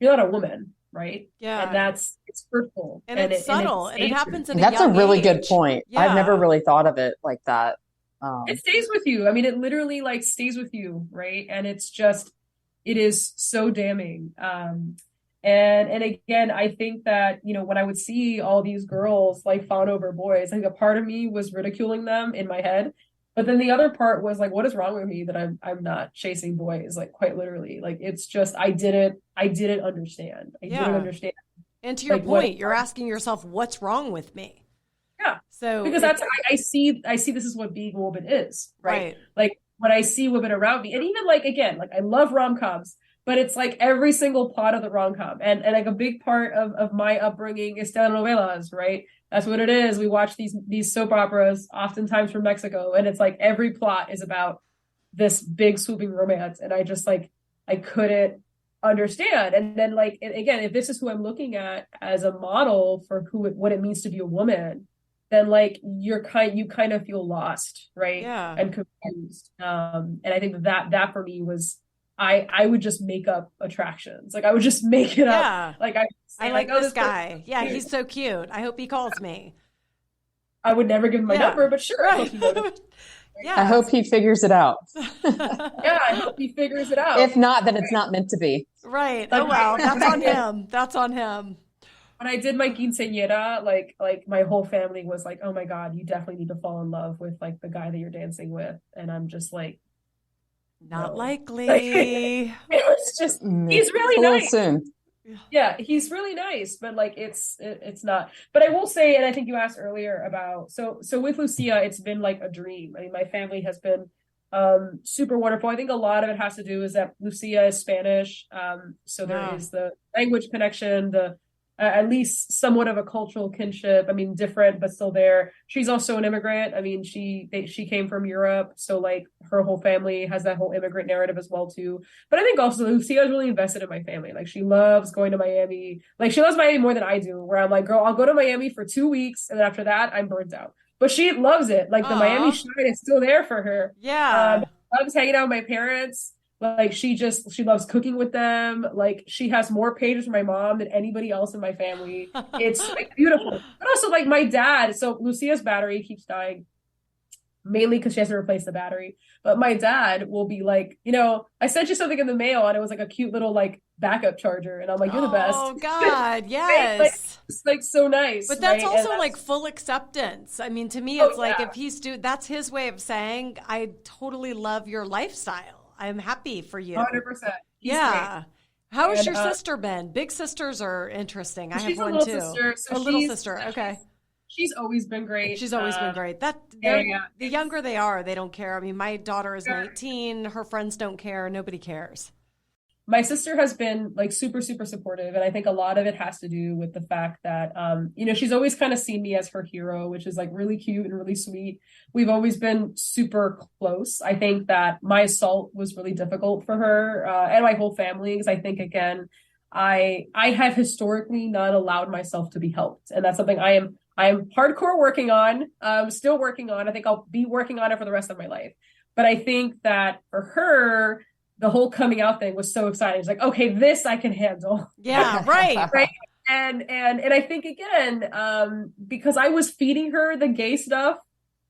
you're not a woman. Right. Yeah. And it's hurtful. And it's subtle. And it happens in That's a young really age. Good point. Yeah. I've never really thought of it like that. It stays with you. I mean, it literally like stays with you. Right. And it is so damning. And again, I think that, you know, when I would see all these girls like fawn over boys, I think a part of me was ridiculing them in my head. But then the other part was like, what is wrong with me that I'm not chasing boys? Like quite literally. Like it's just I didn't understand. I didn't understand. And to your point, you're asking yourself, what's wrong with me? Yeah. So because that's I see this is what being a woman is, right? Like when I see women around me, and even like again, like I love rom-coms, but it's like every single plot of the rom-com. And like a big part of my upbringing is telenovelas, right? That's what it is. We watch these soap operas, oftentimes from Mexico, and it's like every plot is about this big swooping romance. And I just like I couldn't understand. And then like again, if this is who I'm looking at as a model for what it means to be a woman, then like you kind of feel lost, right? Yeah. And confused. And I think that for me was I would just make up attractions. Like I would just make it up. Like I like this guy. Yeah, he's so cute. I hope he calls me. I would never give him my number, but sure. Right. I hope he figures it out. Yeah, I hope he figures it out. If not, then it's not meant to be. Right. Oh well, that's on him. That's on him. When I did my quinceañera, like my whole family was like, "Oh my God, you definitely need to fall in love with like the guy that you're dancing with," and I'm just like, not likely. It was just he's really nice. Soon. Yeah, he's really nice, but like it's not. But I will say, and I think you asked earlier about so with Lucia, it's been like a dream. I mean, my family has been super wonderful. I think a lot of it has to do is that Lucia is Spanish, so there is the language connection, the at least somewhat of a cultural kinship. I mean, different, but still there. She's also an immigrant. I mean, she came from Europe. So like her whole family has that whole immigrant narrative as well too. But I think also Lucia is really invested in my family. Like she loves going to Miami. Like she loves Miami more than I do, where I'm like, girl, I'll go to Miami for 2 weeks. And then after that, I'm burnt out. But she loves it. Like the Miami shine is still there for her. Yeah. Loves hanging out with my parents. Like she loves cooking with them. Like she has more pages from my mom than anybody else in my family. It's like beautiful. But also like my dad. So Lucia's battery keeps dying, mainly because she has to replace the battery. But my dad will be like, you know, I sent you something in the mail and it was like a cute little like backup charger. And I'm like, you're the best. Oh God, yes. It's like so nice. But that's also like full acceptance. I mean, to me, it's like if he's that's his way of saying, I totally love your lifestyle. I'm happy for you. 100%. Yeah. Great. How has your sister been? Big sisters are interesting. I have one too. A little sister. Okay. She's always been great. She's always been great. The younger they are, they don't care. I mean, my daughter is 19. Her friends don't care. Nobody cares. My sister has been like super, super supportive. And I think a lot of it has to do with the fact that, you know, she's always kind of seen me as her hero, which is like really cute and really sweet. We've always been super close. I think that my assault was really difficult for her and my whole family, because I think, again, I have historically not allowed myself to be helped. And that's something I am hardcore working on, still working on. I think I'll be working on it for the rest of my life. But I think that for her, the whole coming out thing was so exciting. It's like, okay, this I can handle. Yeah, right. Right. And I think again, because I was feeding her the gay stuff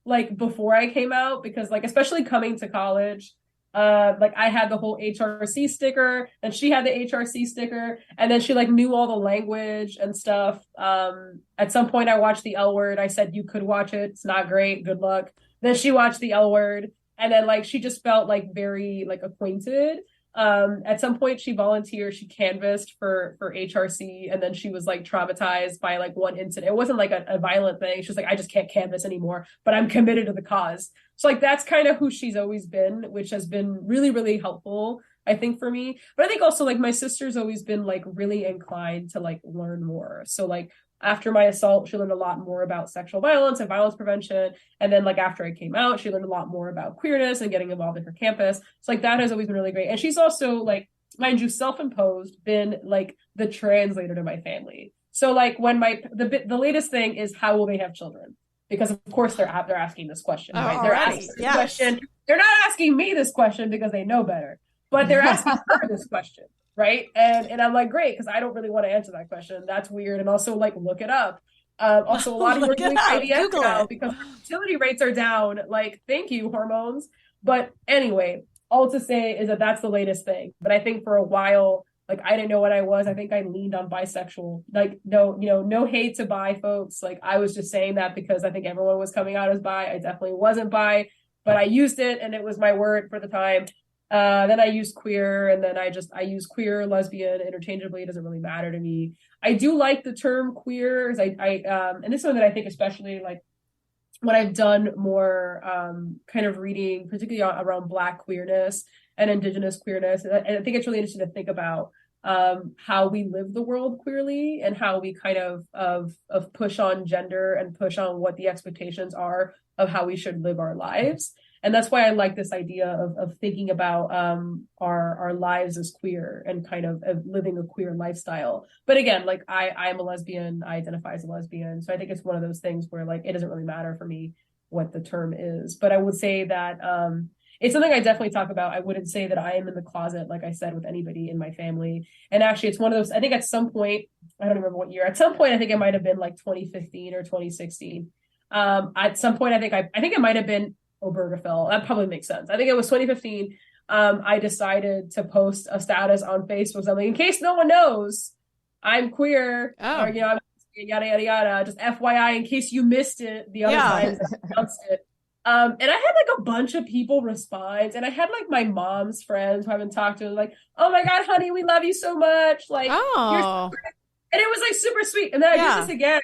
like before I came out, because like especially coming to college, like I had the whole HRC sticker, and she had the HRC sticker, and then she like knew all the language and stuff. At some point I watched the L Word. I said, you could watch it. It's not great. Good luck. Then she watched the L Word. And then like she just felt like very like acquainted. At some point she volunteered, she canvassed for HRC, and then she was like traumatized by like one incident. It wasn't like a violent thing. She was like, I just can't canvass anymore, but I'm committed to the cause. So like that's kind of who she's always been, which has been really, really helpful, I think, for me. But I think also like my sister's always been like really inclined to like learn more. So like after my assault, she learned a lot more about sexual violence and violence prevention. And then like after I came out, she learned a lot more about queerness and getting involved in her campus. So like that has always been really great. And she's also like, mind you, self-imposed, been like the translator to my family. So like when the latest thing is, how will they have children? Because of course they're asking this question, right? They're asking this question. They're not asking me this question because they know better, but they're asking her this question. Right. And I'm like, great, because I don't really want to answer that question. That's weird. And also like look it up. Also a lot of people are doing IVF now because fertility rates are down. Like, thank you, hormones. But anyway, all to say is that that's the latest thing. But I think for a while, Like, I didn't know what I was. I think I leaned on bisexual. Like, no, no hate to bi folks. Like, I was just saying that because I think everyone was coming out as bi. I definitely wasn't bi, but I used it and it was my word for the time. Then I used queer, and then I use queer, lesbian interchangeably. It doesn't really matter to me. I do like the term queer. And this is something that I think, especially like when I've done more kind of reading, particularly around Black queerness and Indigenous queerness, and I think it's really interesting to think about how we live the world queerly, and how we kind of push on gender and push on what the expectations are of how we should live our lives. And that's why I like this idea of thinking about our lives as queer, and kind of living a queer lifestyle. But again, like I'm a lesbian, I identify as a lesbian. So I think it's one of those things where like it doesn't really matter for me what the term is. But I would say that it's something I definitely talk about. I wouldn't say that I am in the closet, like I said, with anybody in my family. And actually, it's one of those, I think at some point, I don't remember what year, at some point, I think it might have been like 2015 or 2016. At some point, I think it might have been Obergefell. That probably makes sense. I think it was 2015. I decided to post a status on Facebook, something in case no one knows, I'm queer. Oh. Or, I'm yada yada yada. Just FYI, in case you missed it, the other times I announced it. And I had like a bunch of people respond, and I had like my mom's friends who I haven't talked to, like, "Oh my God, honey, we love you so much!" Like, and it was like super sweet. And then I did this again.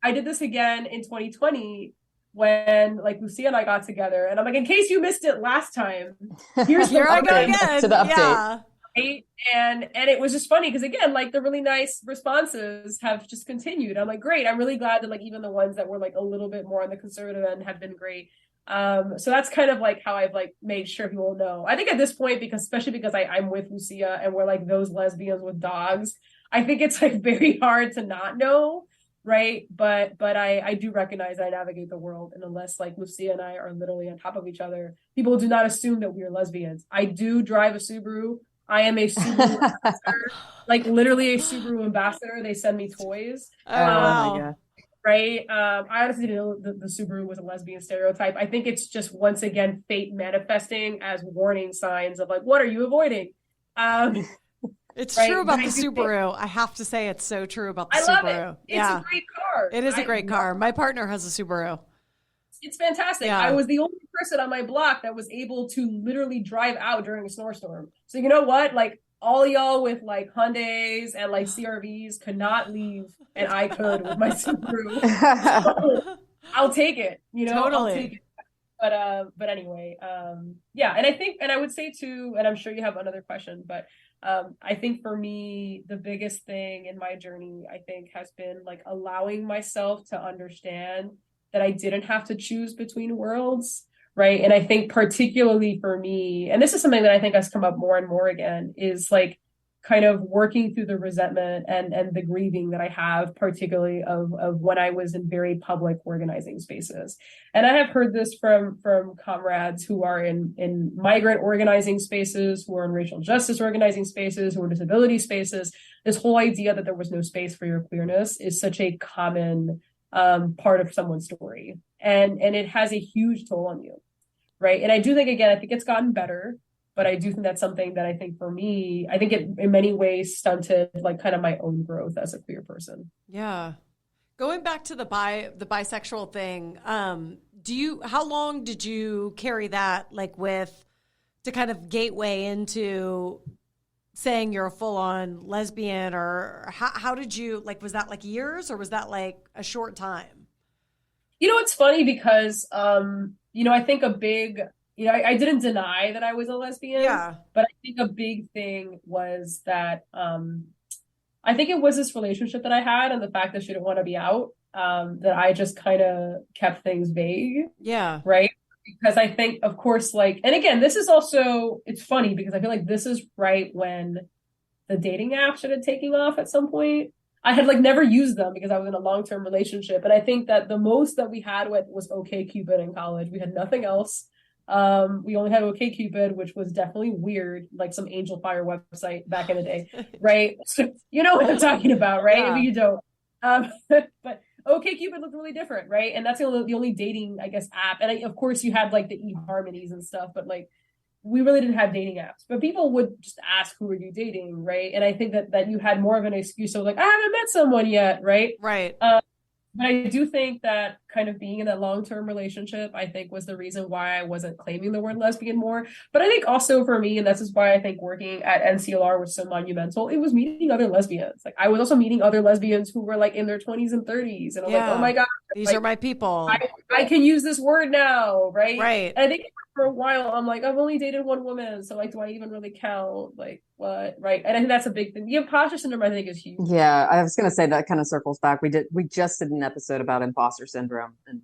I did this again in 2020. When like Lucia and I got together, and I'm like, in case you missed it last time, here's here I go again to the update. Yeah. Right? And it was just funny because again, like the really nice responses have just continued. I'm like, great. I'm really glad that like even the ones that were like a little bit more on the conservative end have been great. So that's kind of like how I've like made sure people know. I think at this point, because especially because I'm with Lucia and we're like those lesbians with dogs, I think it's like very hard to not know. Right. But I do recognize I navigate the world. And unless like Lucia and I are literally on top of each other, people do not assume that we are lesbians. I do drive a Subaru. I am a Subaru ambassador, like literally a Subaru ambassador. They send me toys. Oh, wow. My God. Right. I honestly didn't know the Subaru was a lesbian stereotype. I think it's just once again fate manifesting as warning signs of like, what are you avoiding? It's true about the Subaru. I have to say it's so true about the Subaru. I love it. It's a great car. It is a great car. My partner has a Subaru. It's fantastic. Yeah. I was the only person on my block that was able to literally drive out during a snowstorm. So you know what? Like all y'all with like Hyundais and like CRVs could not leave, and I could with my Subaru. So I'll take it. Totally. I'll take it. But anyway, yeah. And I think, and I would say too, and I'm sure you have another question, but I think for me, the biggest thing in my journey, I think, has been like allowing myself to understand that I didn't have to choose between worlds, right? And I think particularly for me, and this is something that I think has come up more and more again, is like kind of working through the resentment and the grieving that I have, particularly of when I was in very public organizing spaces. And I have heard this from comrades who are in migrant organizing spaces, who are in racial justice organizing spaces, who are in disability spaces. This whole idea that there was no space for your queerness is such a common part of someone's story. And it has a huge toll on you, right? And I do think, again, I think it's gotten better. But I do think that's something that I think for me, I think it in many ways stunted like kind of my own growth as a queer person. Yeah. Going back to the bisexual thing, how long did you carry that like to kind of gateway into saying you're a full on lesbian, or how did you, like, was that like years or was that like a short time? It's funny because, I think a big, I didn't deny that I was a lesbian, but I think a big thing was that I think it was this relationship that I had and the fact that she didn't want to be out, that I just kind of kept things vague. Yeah. Right. Because I think, of course, like, and again, this is also, it's funny because I feel like this is right when the dating app started taking off at some point. I had like never used them because I was in a long-term relationship. And I think that the most that we had was OkCupid in college. We had nothing else. We only had OkCupid, which was definitely weird, like some Angel Fire website back in the day, right? So you know what I'm talking about, right? Yeah. Maybe you don't. But OkCupid looked really different, right? And that's the only dating, I guess, app. And of course, you had like the eHarmonies and stuff, but like we really didn't have dating apps, but people would just ask, who are you dating, right? And I think that you had more of an excuse of like, I haven't met someone yet, right? Right. But I do think that kind of being in that long-term relationship, I think, was the reason why I wasn't claiming the word lesbian more. But I think also for me, and this is why I think working at NCLR was so monumental, it was meeting other lesbians. Like I was also meeting other lesbians who were like in their 20s and 30s. And I'm like, oh my God. These like, are my people. I can use this word now, right? Right. And I think for a while, I'm like, I've only dated one woman. So like, do I even really count? Like what? Right. And I think that's a big thing. The imposter syndrome, I think, is huge. Yeah, I was going to say that kind of circles back. We just did an episode about imposter syndrome and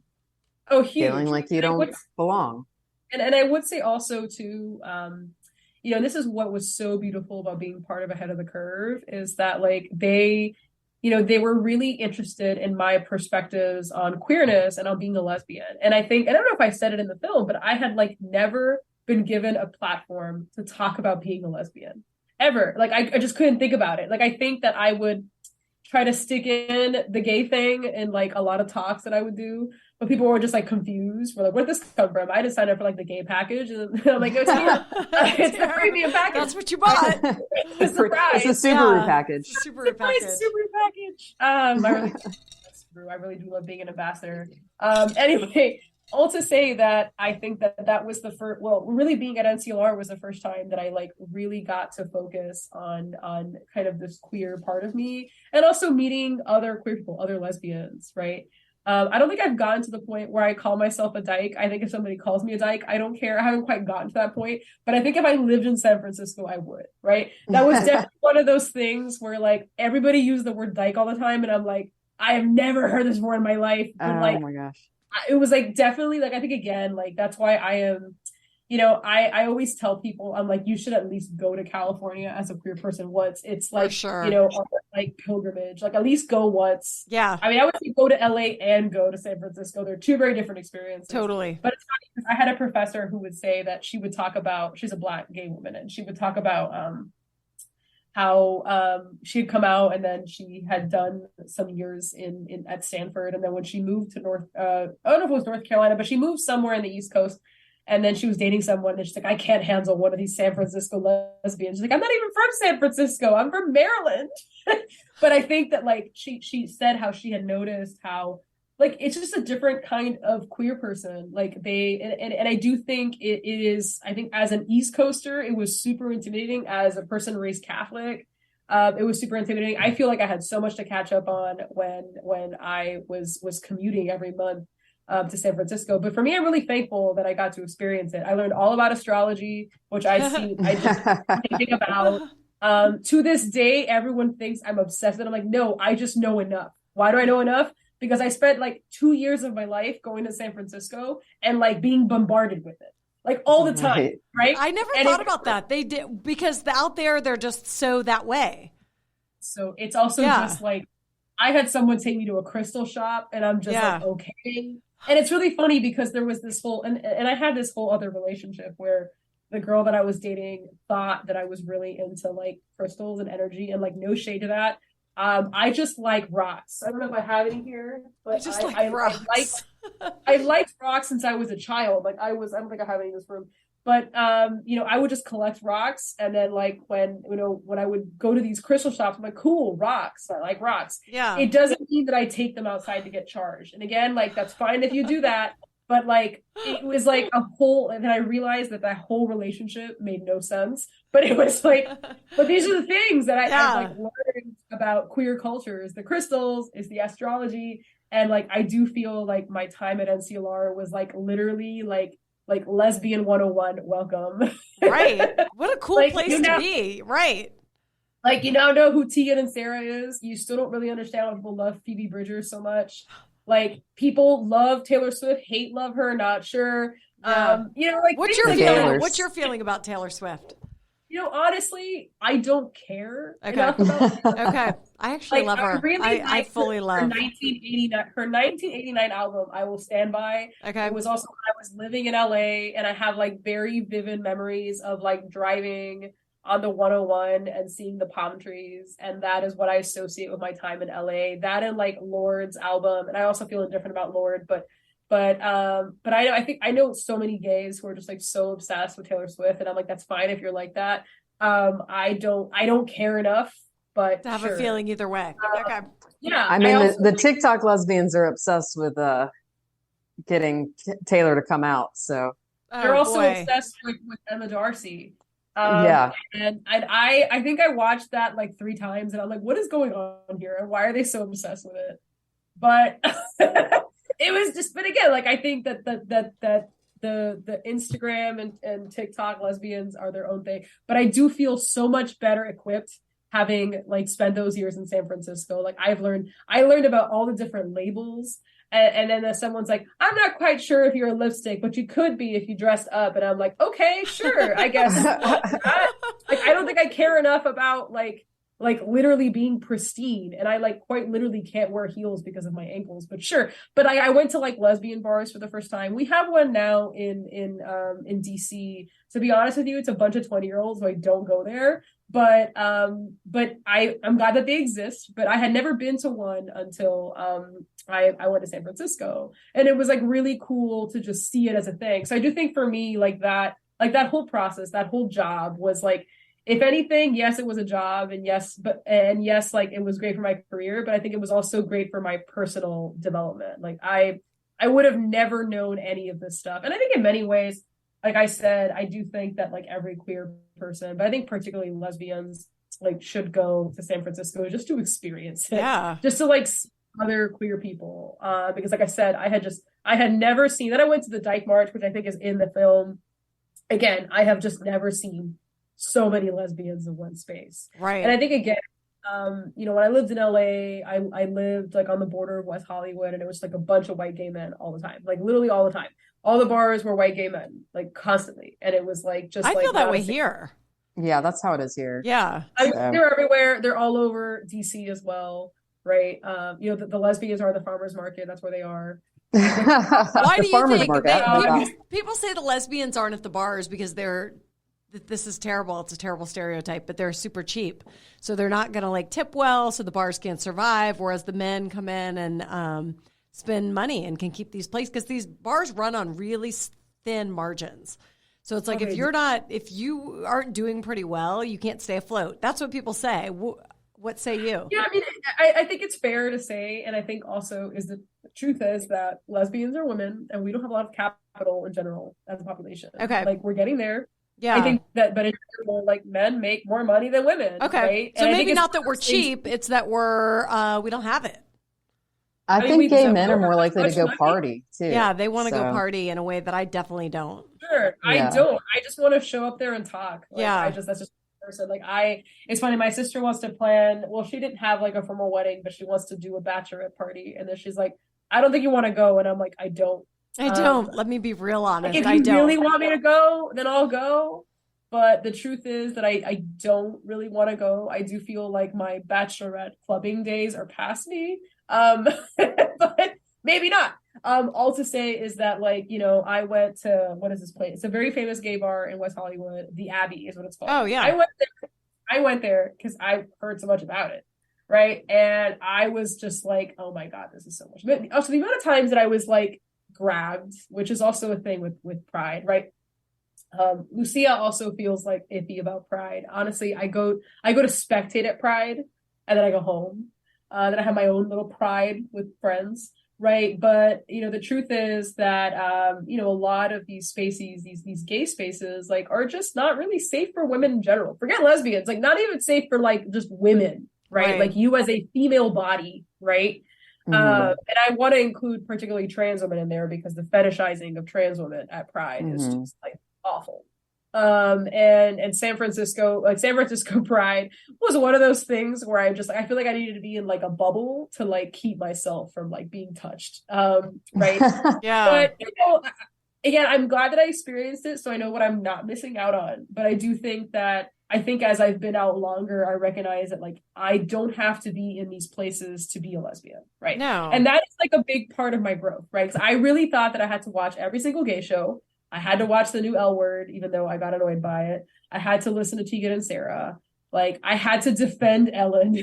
huge. Feeling like you don't belong. And I would say also too, you know, this is what was so beautiful about being part of Ahead of the Curve is that like they were really interested in my perspectives on queerness and on being a lesbian. And I think, I don't know if I said it in the film, but I had like never been given a platform to talk about being a lesbian ever. Like I just couldn't think about it. Like I think that I would try to stick in the gay thing in like a lot of talks that I would do, but people were just like confused. We're like, where'd this come from? I just signed up for like the gay package, and I'm like, it's the premium package. That's what you bought. It's a Subaru package. Subaru package. Subaru package. I really do love being an ambassador. Anyway, all to say that I think that was the first. Well, really being at NCLR was the first time that I like really got to focus on kind of this queer part of me, and also meeting other queer people, other lesbians, right? I don't think I've gotten to the point where I call myself a dyke. I think if somebody calls me a dyke, I don't care. I haven't quite gotten to that point. But I think if I lived in San Francisco, I would, right? That was definitely one of those things where like everybody used the word dyke all the time. And I'm like, I have never heard this word in my life. But like, oh my gosh. It was like definitely like, I think again, like that's why I am, you know, I always tell people, I'm like, you should at least go to California as a queer person once. It's like, sure. You know, like pilgrimage, like at least go once. Yeah. I mean, I would say go to LA and go to San Francisco. They're two very different experiences. Totally. But it's funny because I had a professor who would say that she would talk about, she's a Black gay woman, and she would talk about how she had come out and then she had done some years in at Stanford. And then when she moved to I don't know if it was North Carolina, but she moved somewhere in the East Coast. And then she was dating someone and she's like, I can't handle one of these San Francisco lesbians. She's like, I'm not even from San Francisco. I'm from Maryland. But I think that like she said how she had noticed how like it's just a different kind of queer person. Like they and I do think it is, I think as an East Coaster, it was super intimidating. As a person raised Catholic, it was super intimidating. I feel like I had so much to catch up on when I was commuting every month to San Francisco. But for me, I'm really thankful that I got to experience it. I learned all about astrology, which I just think about. To this day, everyone thinks I'm obsessed, and I'm like, no, I just know enough. Why do I know enough? Because I spent like 2 years of my life going to San Francisco and like being bombarded with it, like all the time, right? I never thought about that. They did, because out there, they're just so that way. So it's also just like, I had someone take me to a crystal shop and I'm just like, okay. And it's really funny because there was this whole, and I had this whole other relationship where the girl that I was dating thought that I was really into like crystals and energy, and like no shade to that. I just like rocks. I don't know if I have any here, but I liked rocks since I was a child. Like I don't think I have any in this room, but you know, I would just collect rocks. And then like when I would go to these crystal shops, I'm like, cool, rocks. I like rocks. Yeah. It doesn't mean that I take them outside to get charged. And again, like that's fine if you do that. But like, it was like a whole, and then I realized that whole relationship made no sense. But it was like, but these are the things that I like learned about queer cultures. The crystals is the astrology. And like, I do feel like my time at NCLR was like literally like lesbian 101, welcome. Right. What a cool like, place to be. Right. Like, you now know who Tegan and Sarah is. You still don't really understand why people love Phoebe Bridgers so much. Like people love Taylor Swift, love her, not sure. Yeah. You know, like what's your feeling about Taylor Swift? You know, honestly, I don't care enough Okay. about her. Okay. I actually love her. I fully love her 1989 album. I will stand by. Okay. It was also when I was living in LA, and I have like very vivid memories of like driving on the 101 and seeing the palm trees, and that is what I associate with my time in LA. That and like Lord's album, and I also feel indifferent about Lord, but But I think I know so many gays who are just like so obsessed with Taylor Swift, and I'm like, that's fine if you're like that. I don't care enough, but to have sure. a feeling either way. Okay. Yeah. I mean, the TikTok lesbians are obsessed with getting Taylor to come out. So they're also obsessed with Emma Darcy. Yeah. And I think I watched that like 3 times, and I'm like, what is going on here? And why are they so obsessed with it? But it was just, but again, like I think that the Instagram and TikTok lesbians are their own thing. But I do feel so much better equipped having like spent those years in San Francisco. Like I learned about all the different labels. And then someone's like, I'm not quite sure if you're a lipstick, but you could be if you dressed up. And I'm like, okay, sure, I guess. Like, I don't think I care enough about like literally being pristine. And I like quite literally can't wear heels because of my ankles, but sure. But I went to like lesbian bars for the first time. We have one now in DC. To be honest with you, it's a bunch of 20-year-olds, so I don't go there. But I'm glad that they exist. But I had never been to one until I went to San Francisco, and it was like really cool to just see it as a thing. So I do think for me, like that whole process, that whole job was like, if anything, yes, it was a job, and yes, like it was great for my career, but I think it was also great for my personal development. Like I would have never known any of this stuff. And I think in many ways, like I said, I do think that like every queer person, but I think particularly lesbians, like should go to San Francisco just to experience it. Yeah. Just to like see other queer people. Because like I said, I had never seen that. I went to the Dyke March, which I think is in the film. Again, I have just never seen so many lesbians in one space. Right. And I think again, when I lived in LA, I lived like on the border of West Hollywood, and it was like a bunch of white gay men all the time, like literally all the time. All the bars were white gay men, like constantly. And it was like, just I like, feel that way here. Yeah, that's how it is here. Yeah. They're everywhere. They're all over DC as well. Right. The lesbians are the farmers market. That's where they are. Why do you think people say the lesbians aren't at the bars because this is terrible. It's a terrible stereotype, but they're super cheap. So they're not going to like tip well. So the bars can't survive. Whereas the men come in and spend money and can keep these places, because these bars run on really thin margins. So it's like, if you aren't doing pretty well, you can't stay afloat. That's what people say. What say you? Yeah, I mean, I think it's fair to say, and I think also is the truth is that lesbians are women, and we don't have a lot of capital in general as a population. Okay. Like, we're getting there. Yeah. I think that, but in general, like, men make more money than women. Okay. Right? So maybe not that we're cheap, it's that we don't have it. I think gay men are more likely to go party too. Yeah, they want to go party in a way that I definitely don't. Sure, yeah. I don't. I just want to show up there and talk. Like, yeah, that's just person. Like it's funny. My sister wants to plan. Well, she didn't have like a formal wedding, but she wants to do a bachelorette party. And then she's like, "I don't think you want to go." And I'm like, "I don't. Let me be real honest. Like, if you really want me to go, then I'll go." But the truth is that I don't really want to go. I do feel like my bachelorette clubbing days are past me. But maybe not. All to say is that, like, I went to, what is this place? It's a very famous gay bar in West Hollywood. The Abbey is what it's called. Oh, yeah. I went there because I heard so much about it. Right. And I was just like, oh my God, this is so much. But also the amount of times that I was like grabbed, which is also a thing with Pride, right? Lucia also feels like iffy about Pride. Honestly, I go to spectate at Pride, and then I go home. Then I have my own little Pride with friends, right? But the truth is that a lot of these spaces, these gay spaces, like, are just not really safe for women in general. Forget lesbians, like, not even safe for like just women, right? Like you as a female body, right? Mm-hmm. And I want to include particularly trans women in there, because the fetishizing of trans women at Pride is just like awful. And San Francisco Pride was one of those things where I feel like I needed to be in like a bubble to like keep myself from like being touched. Right. Yeah. But again, I'm glad that I experienced it, so I know what I'm not missing out on. But I do think that as I've been out longer, I recognize that like I don't have to be in these places to be a lesbian, right? No. And that is like a big part of my growth, right? Because I really thought that I had to watch every single gay show. I had to watch the new L Word, even though I got annoyed by it. I had to listen to Tegan and Sarah. Like I had to defend Ellen,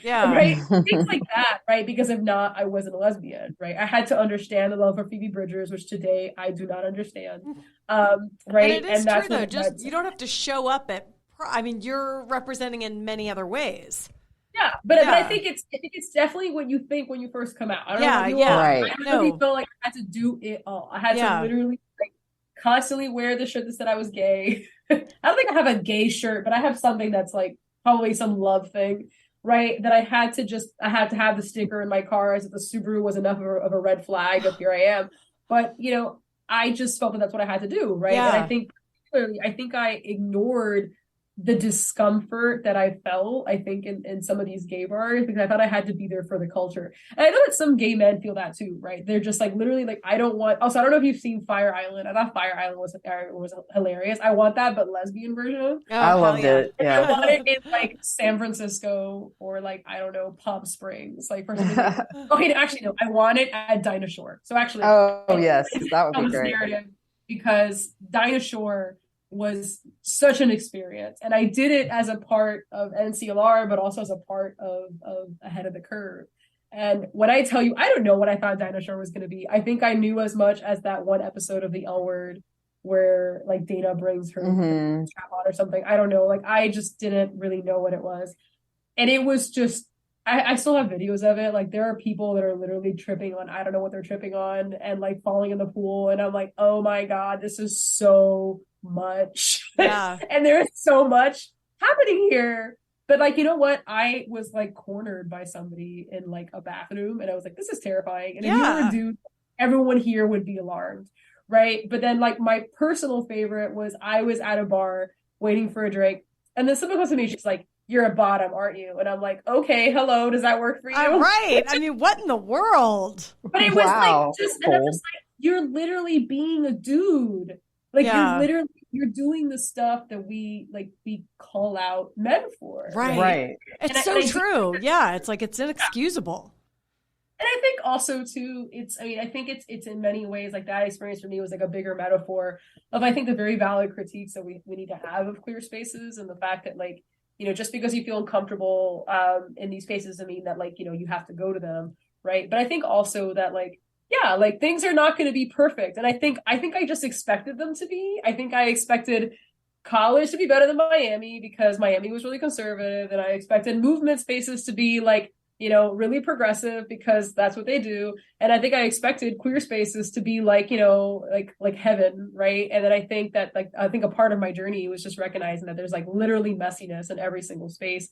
Yeah. right? Things like that, right? Because if not, I wasn't a lesbian, right? I had to understand the love for Phoebe Bridgers, which today I do not understand, right? And it is that's true though. Just you don't have to show up at. I mean, you're representing in many other ways. Yeah, but I think it's definitely what you think when you first come out. I don't know if you right. I don't know if you felt like I had to do it all. I had to literally like constantly wear the shirt that said I was gay. I don't think I have a gay shirt, but I have something that's like probably some love thing, right? That I had to have the sticker in my car as if the Subaru was enough of a red flag of here I am. But I just felt that that's what I had to do, right? Yeah. And I think clearly, I think I ignored the discomfort that I felt, I think, in some of these gay bars, because I thought I had to be there for the culture. And I know that some gay men feel that too, right? They're just like, literally like, I don't want, also, I don't know if you've seen Fire Island. I thought Fire Island was hilarious. I want that, but lesbian version. I loved it. Yeah. I want it in like San Francisco or like, I don't know, Palm Springs. Like, for something. Okay, actually, no, I want it at Dinah Shore. So actually, yes, that would be great. Because Dinah Shore was such an experience, and I did it as a part of NCLR, but also as a part of Ahead of the Curve. And when I tell you, I don't know what I thought Dinah Shore was going to be. I think I knew as much as that one episode of The L Word where like Dana brings her strap on or something. I don't know. Like I just didn't really know what it was, and it was just. I still have videos of it. Like there are people that are literally tripping on, I don't know what they're tripping on, and like falling in the pool. And I'm like, oh my God, this is so much. Yeah. And there's so much happening here. But like, you know what? I was like cornered by somebody in like a bathroom, and I was like, this is terrifying. And if you were a dude, everyone here would be alarmed. Right. But then like my personal favorite was I was at a bar waiting for a drink. And then someone comes to me, she's like, you're a bottom, aren't you? And I'm like, okay, hello, does that work for you? Right. I mean, what in the world? But it was like, and I'm just like, you're literally being a dude. Like you're doing the stuff that we call out men for. Right. It's so true. Yeah. It's like, it's inexcusable. And I think also too, I think it's in many ways like that experience for me was like a bigger metaphor of, I think, the very valid critiques that we need to have of queer spaces, and the fact that like, just because you feel uncomfortable in these spaces doesn't mean that like, you have to go to them. Right. But I think also that like, yeah, like things are not going to be perfect. And I think I just expected them to be. I think I expected college to be better than Miami because Miami was really conservative. And I expected movement spaces to be like, really progressive because that's what they do. And I think I expected queer spaces to be like, like heaven, right? And then I think that I think a part of my journey was just recognizing that there's like literally messiness in every single space,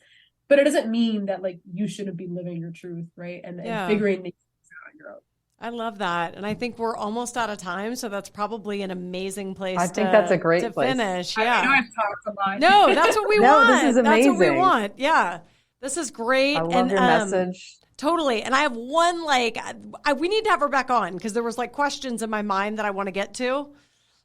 but it doesn't mean that like you shouldn't be living your truth, right? And figuring these things out on your own. I love that. And I think we're almost out of time. So that's probably an amazing place I think that's a great to place. finish. Yeah. I know I've talked a lot. No, that's what we want. This is amazing. That's what we want. Yeah. This is great. I love your message. Totally. And I have one, we need to have her back on because there was like questions in my mind that I want to get to.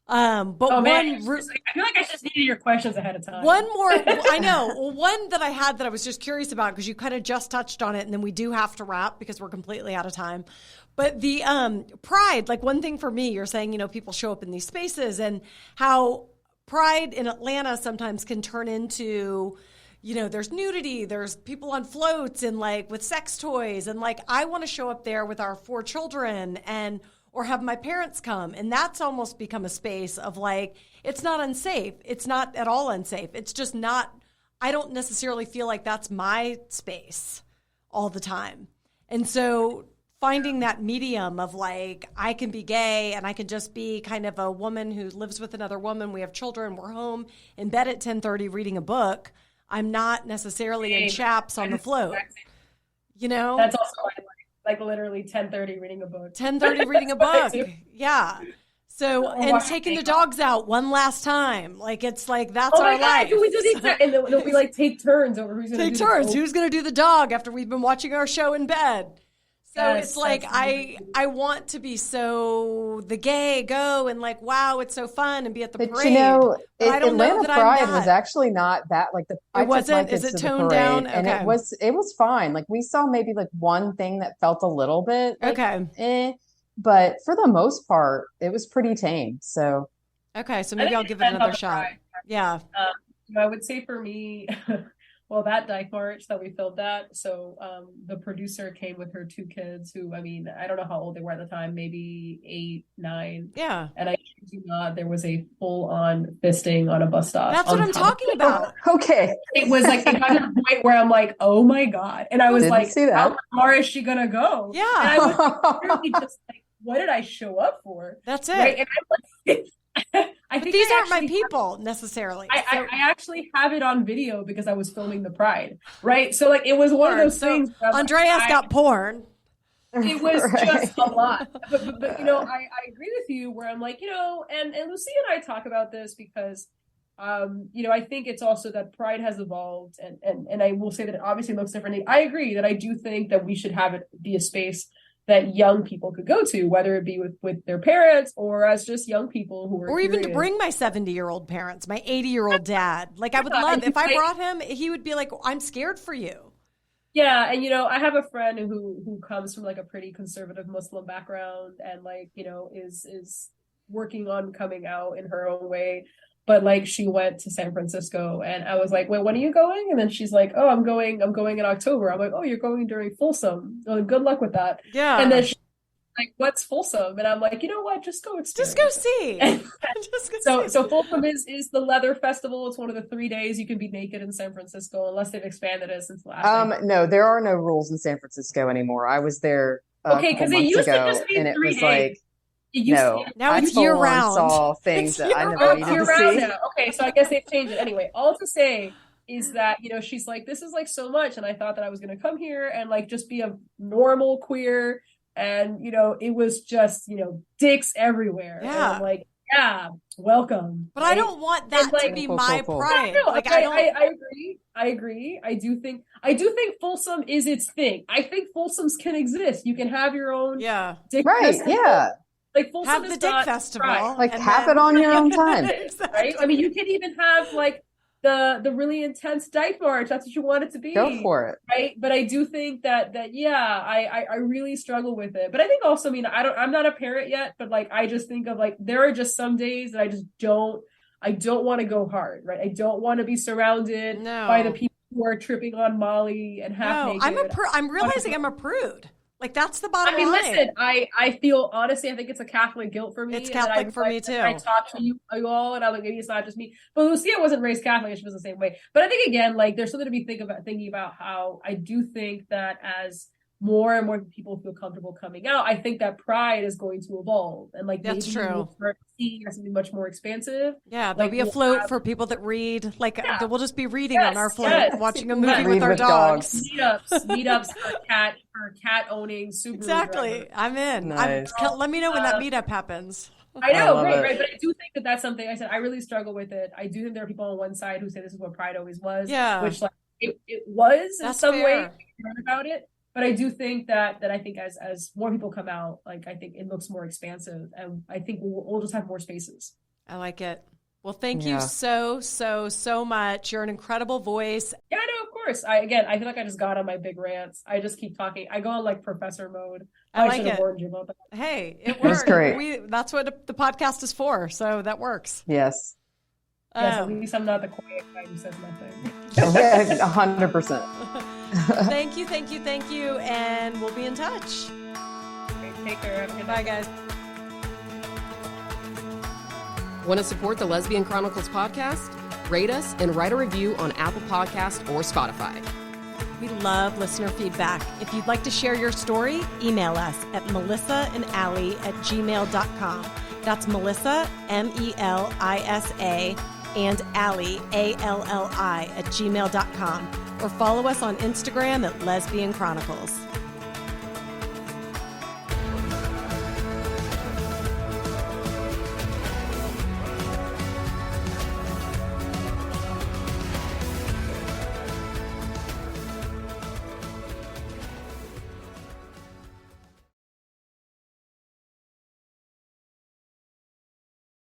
I feel like I just needed your questions ahead of time. One more, I know. Well, one that I had that I was just curious about because you kind of just touched on it, and then we do have to wrap because we're completely out of time. But the pride, like one thing for me, you're saying, people show up in these spaces and how pride in Atlanta sometimes can turn into, there's nudity, there's people on floats and like with sex toys. And like, I want to show up there with our 4 children or have my parents come. And that's almost become a space of like, it's not unsafe. It's not at all unsafe. It's just not, I don't necessarily feel like that's my space all the time. And so finding that medium of like, I can be gay and I can just be kind of a woman who lives with another woman. We have children, we're home in bed at 10:30 reading a book. I'm not necessarily in chaps on the float. That's also why I like literally 10:30 reading a book. 10:30 reading a book. Yeah. So, and taking the dogs out one last time. Like, it's like, that's our life. Can we do the and then we like take turns over who's going to do take turns. Who's going to do the dog after we've been watching our show in bed? So it's like, I want to be so the gay go and like, wow, it's so fun and be at the parade. But I don't Atlanta know that Pride I'm that. was actually not that like the. It wasn't. Is it toned down? And okay. it was fine. Like we saw maybe like one thing that felt a little bit but for the most part, it was pretty tame. So okay, so maybe I'll give it another shot. Yeah. I would say for me. Well, that dyke march that we filmed at, so the producer came with her 2 kids who, I mean, I don't know how old they were at the time, maybe 8, 9. Yeah. And I kid you not, there was a full-on fisting on a bus stop. That's what I'm talking about. Okay. It was like, it got to the point where I'm like, oh my God. And I was like, how far is she going to go? Yeah. And I was really just like, what did I show up for? That's it. Right? And I'm like, I but think these aren't my people necessarily. I actually have it on video because I was filming the Pride, right? So like it was one of those things. Andrea's got porn. It was just a lot. But you know, I agree with you where I'm like, you know, and Lucia and I talk about this because, you know, I think it's also that Pride has evolved and I will say that it obviously looks different. I agree that I do think that we should have it be a space that young people could go to, whether it be with their parents or as just young people who are or even to bring my 70-year-old parents, my 80-year-old dad. Like I would love if I brought him, he would be like, I'm scared for you. Yeah, and you know, I have a friend who comes from like a pretty conservative Muslim background and like, you know, is working on coming out in her own way. But like she went to San Francisco and I was like, wait, when are you going? And then she's like, oh, I'm going in October. I'm like, oh, you're going during Folsom. Oh, good luck with that. Yeah. And then she's like, what's Folsom? And I'm like, you know what? Just go experience. Just go see. So Folsom is the leather festival. It's one of the 3 days you can be naked in San Francisco, unless they've expanded it since last night. No, there are no rules in San Francisco anymore. I was there because it used to just be 3 days. Like, no, now it's year round. Saw things that I never needed to see. Now. Okay, so I guess they've changed it. Anyway, all to say is that, you know, she's like, this is like so much, and I thought that I was going to come here and like just be a normal queer, and you know, it was just, you know, dicks everywhere. Yeah, and I'm like, yeah, welcome. But right? I don't want that to be my pride. No, like I agree. I do think Folsom is its thing. I think Folsoms can exist. You can have your own dick festival. Yeah. Like Folsom have the dick festival, right. Like have it on your own time, right? I mean, you could even have like the really intense dyke march. That's what you want it to be. Go for it, right? But I do think that I really struggle with it. But I think also, I mean, I'm not a parent yet, but like I just think of like there are just some days that I just don't want to go hard, right? I don't want to be surrounded by the people who are tripping on Molly and half naked. I'm realizing I'm a prude. Like that's the bottom line. Listen, I feel honestly, I think it's a Catholic guilt for me. It's Catholic for me too. I talk to you all, and I'm like, maybe it's not just me. But Lucia wasn't raised Catholic; she was the same way. But I think again, like, there's something to be thinking about how I do think that as more and more people feel comfortable coming out, I think that Pride is going to evolve, and like that's maybe true. We'll start seeing something much more expansive. Yeah, there'll be a float for people that read. Like we'll just be reading on our float, watching a movie with our dogs. Meetups for cat owning Subaru. Exactly, drivers. I'm in. Nice. Let me know when that meetup happens. I know, right. But I do think that that's something I said. I really struggle with it. I do think there are people on one side who say this is what Pride always was. Yeah, which like it was that's in some fair. way. We heard about it. But I do think that I think as more people come out, like I think it looks more expansive, and I think we'll just have more spaces. I like it. Well, thank you so much. You're an incredible voice. Yeah, no, of course. I feel like I just got on my big rants. I just keep talking. I go on like professor mode. I like it. Warned you about that. Hey, it works. That's great. That's what the podcast is for. So that works. Yes. Yes, at least I'm not the quiet guy who says nothing. 100%. Thank you, and we'll be in touch. Okay, take care. Bye, guys. Want to support the Lesbian Chronicles podcast? Rate us and write a review on Apple Podcasts or Spotify. We love listener feedback. If you'd like to share your story, email us at melissaandallie@gmail.com. That's Melissa, MELISA, and Allie, ALLI, @gmail.com. Or follow us on Instagram at Lesbian Chronicles.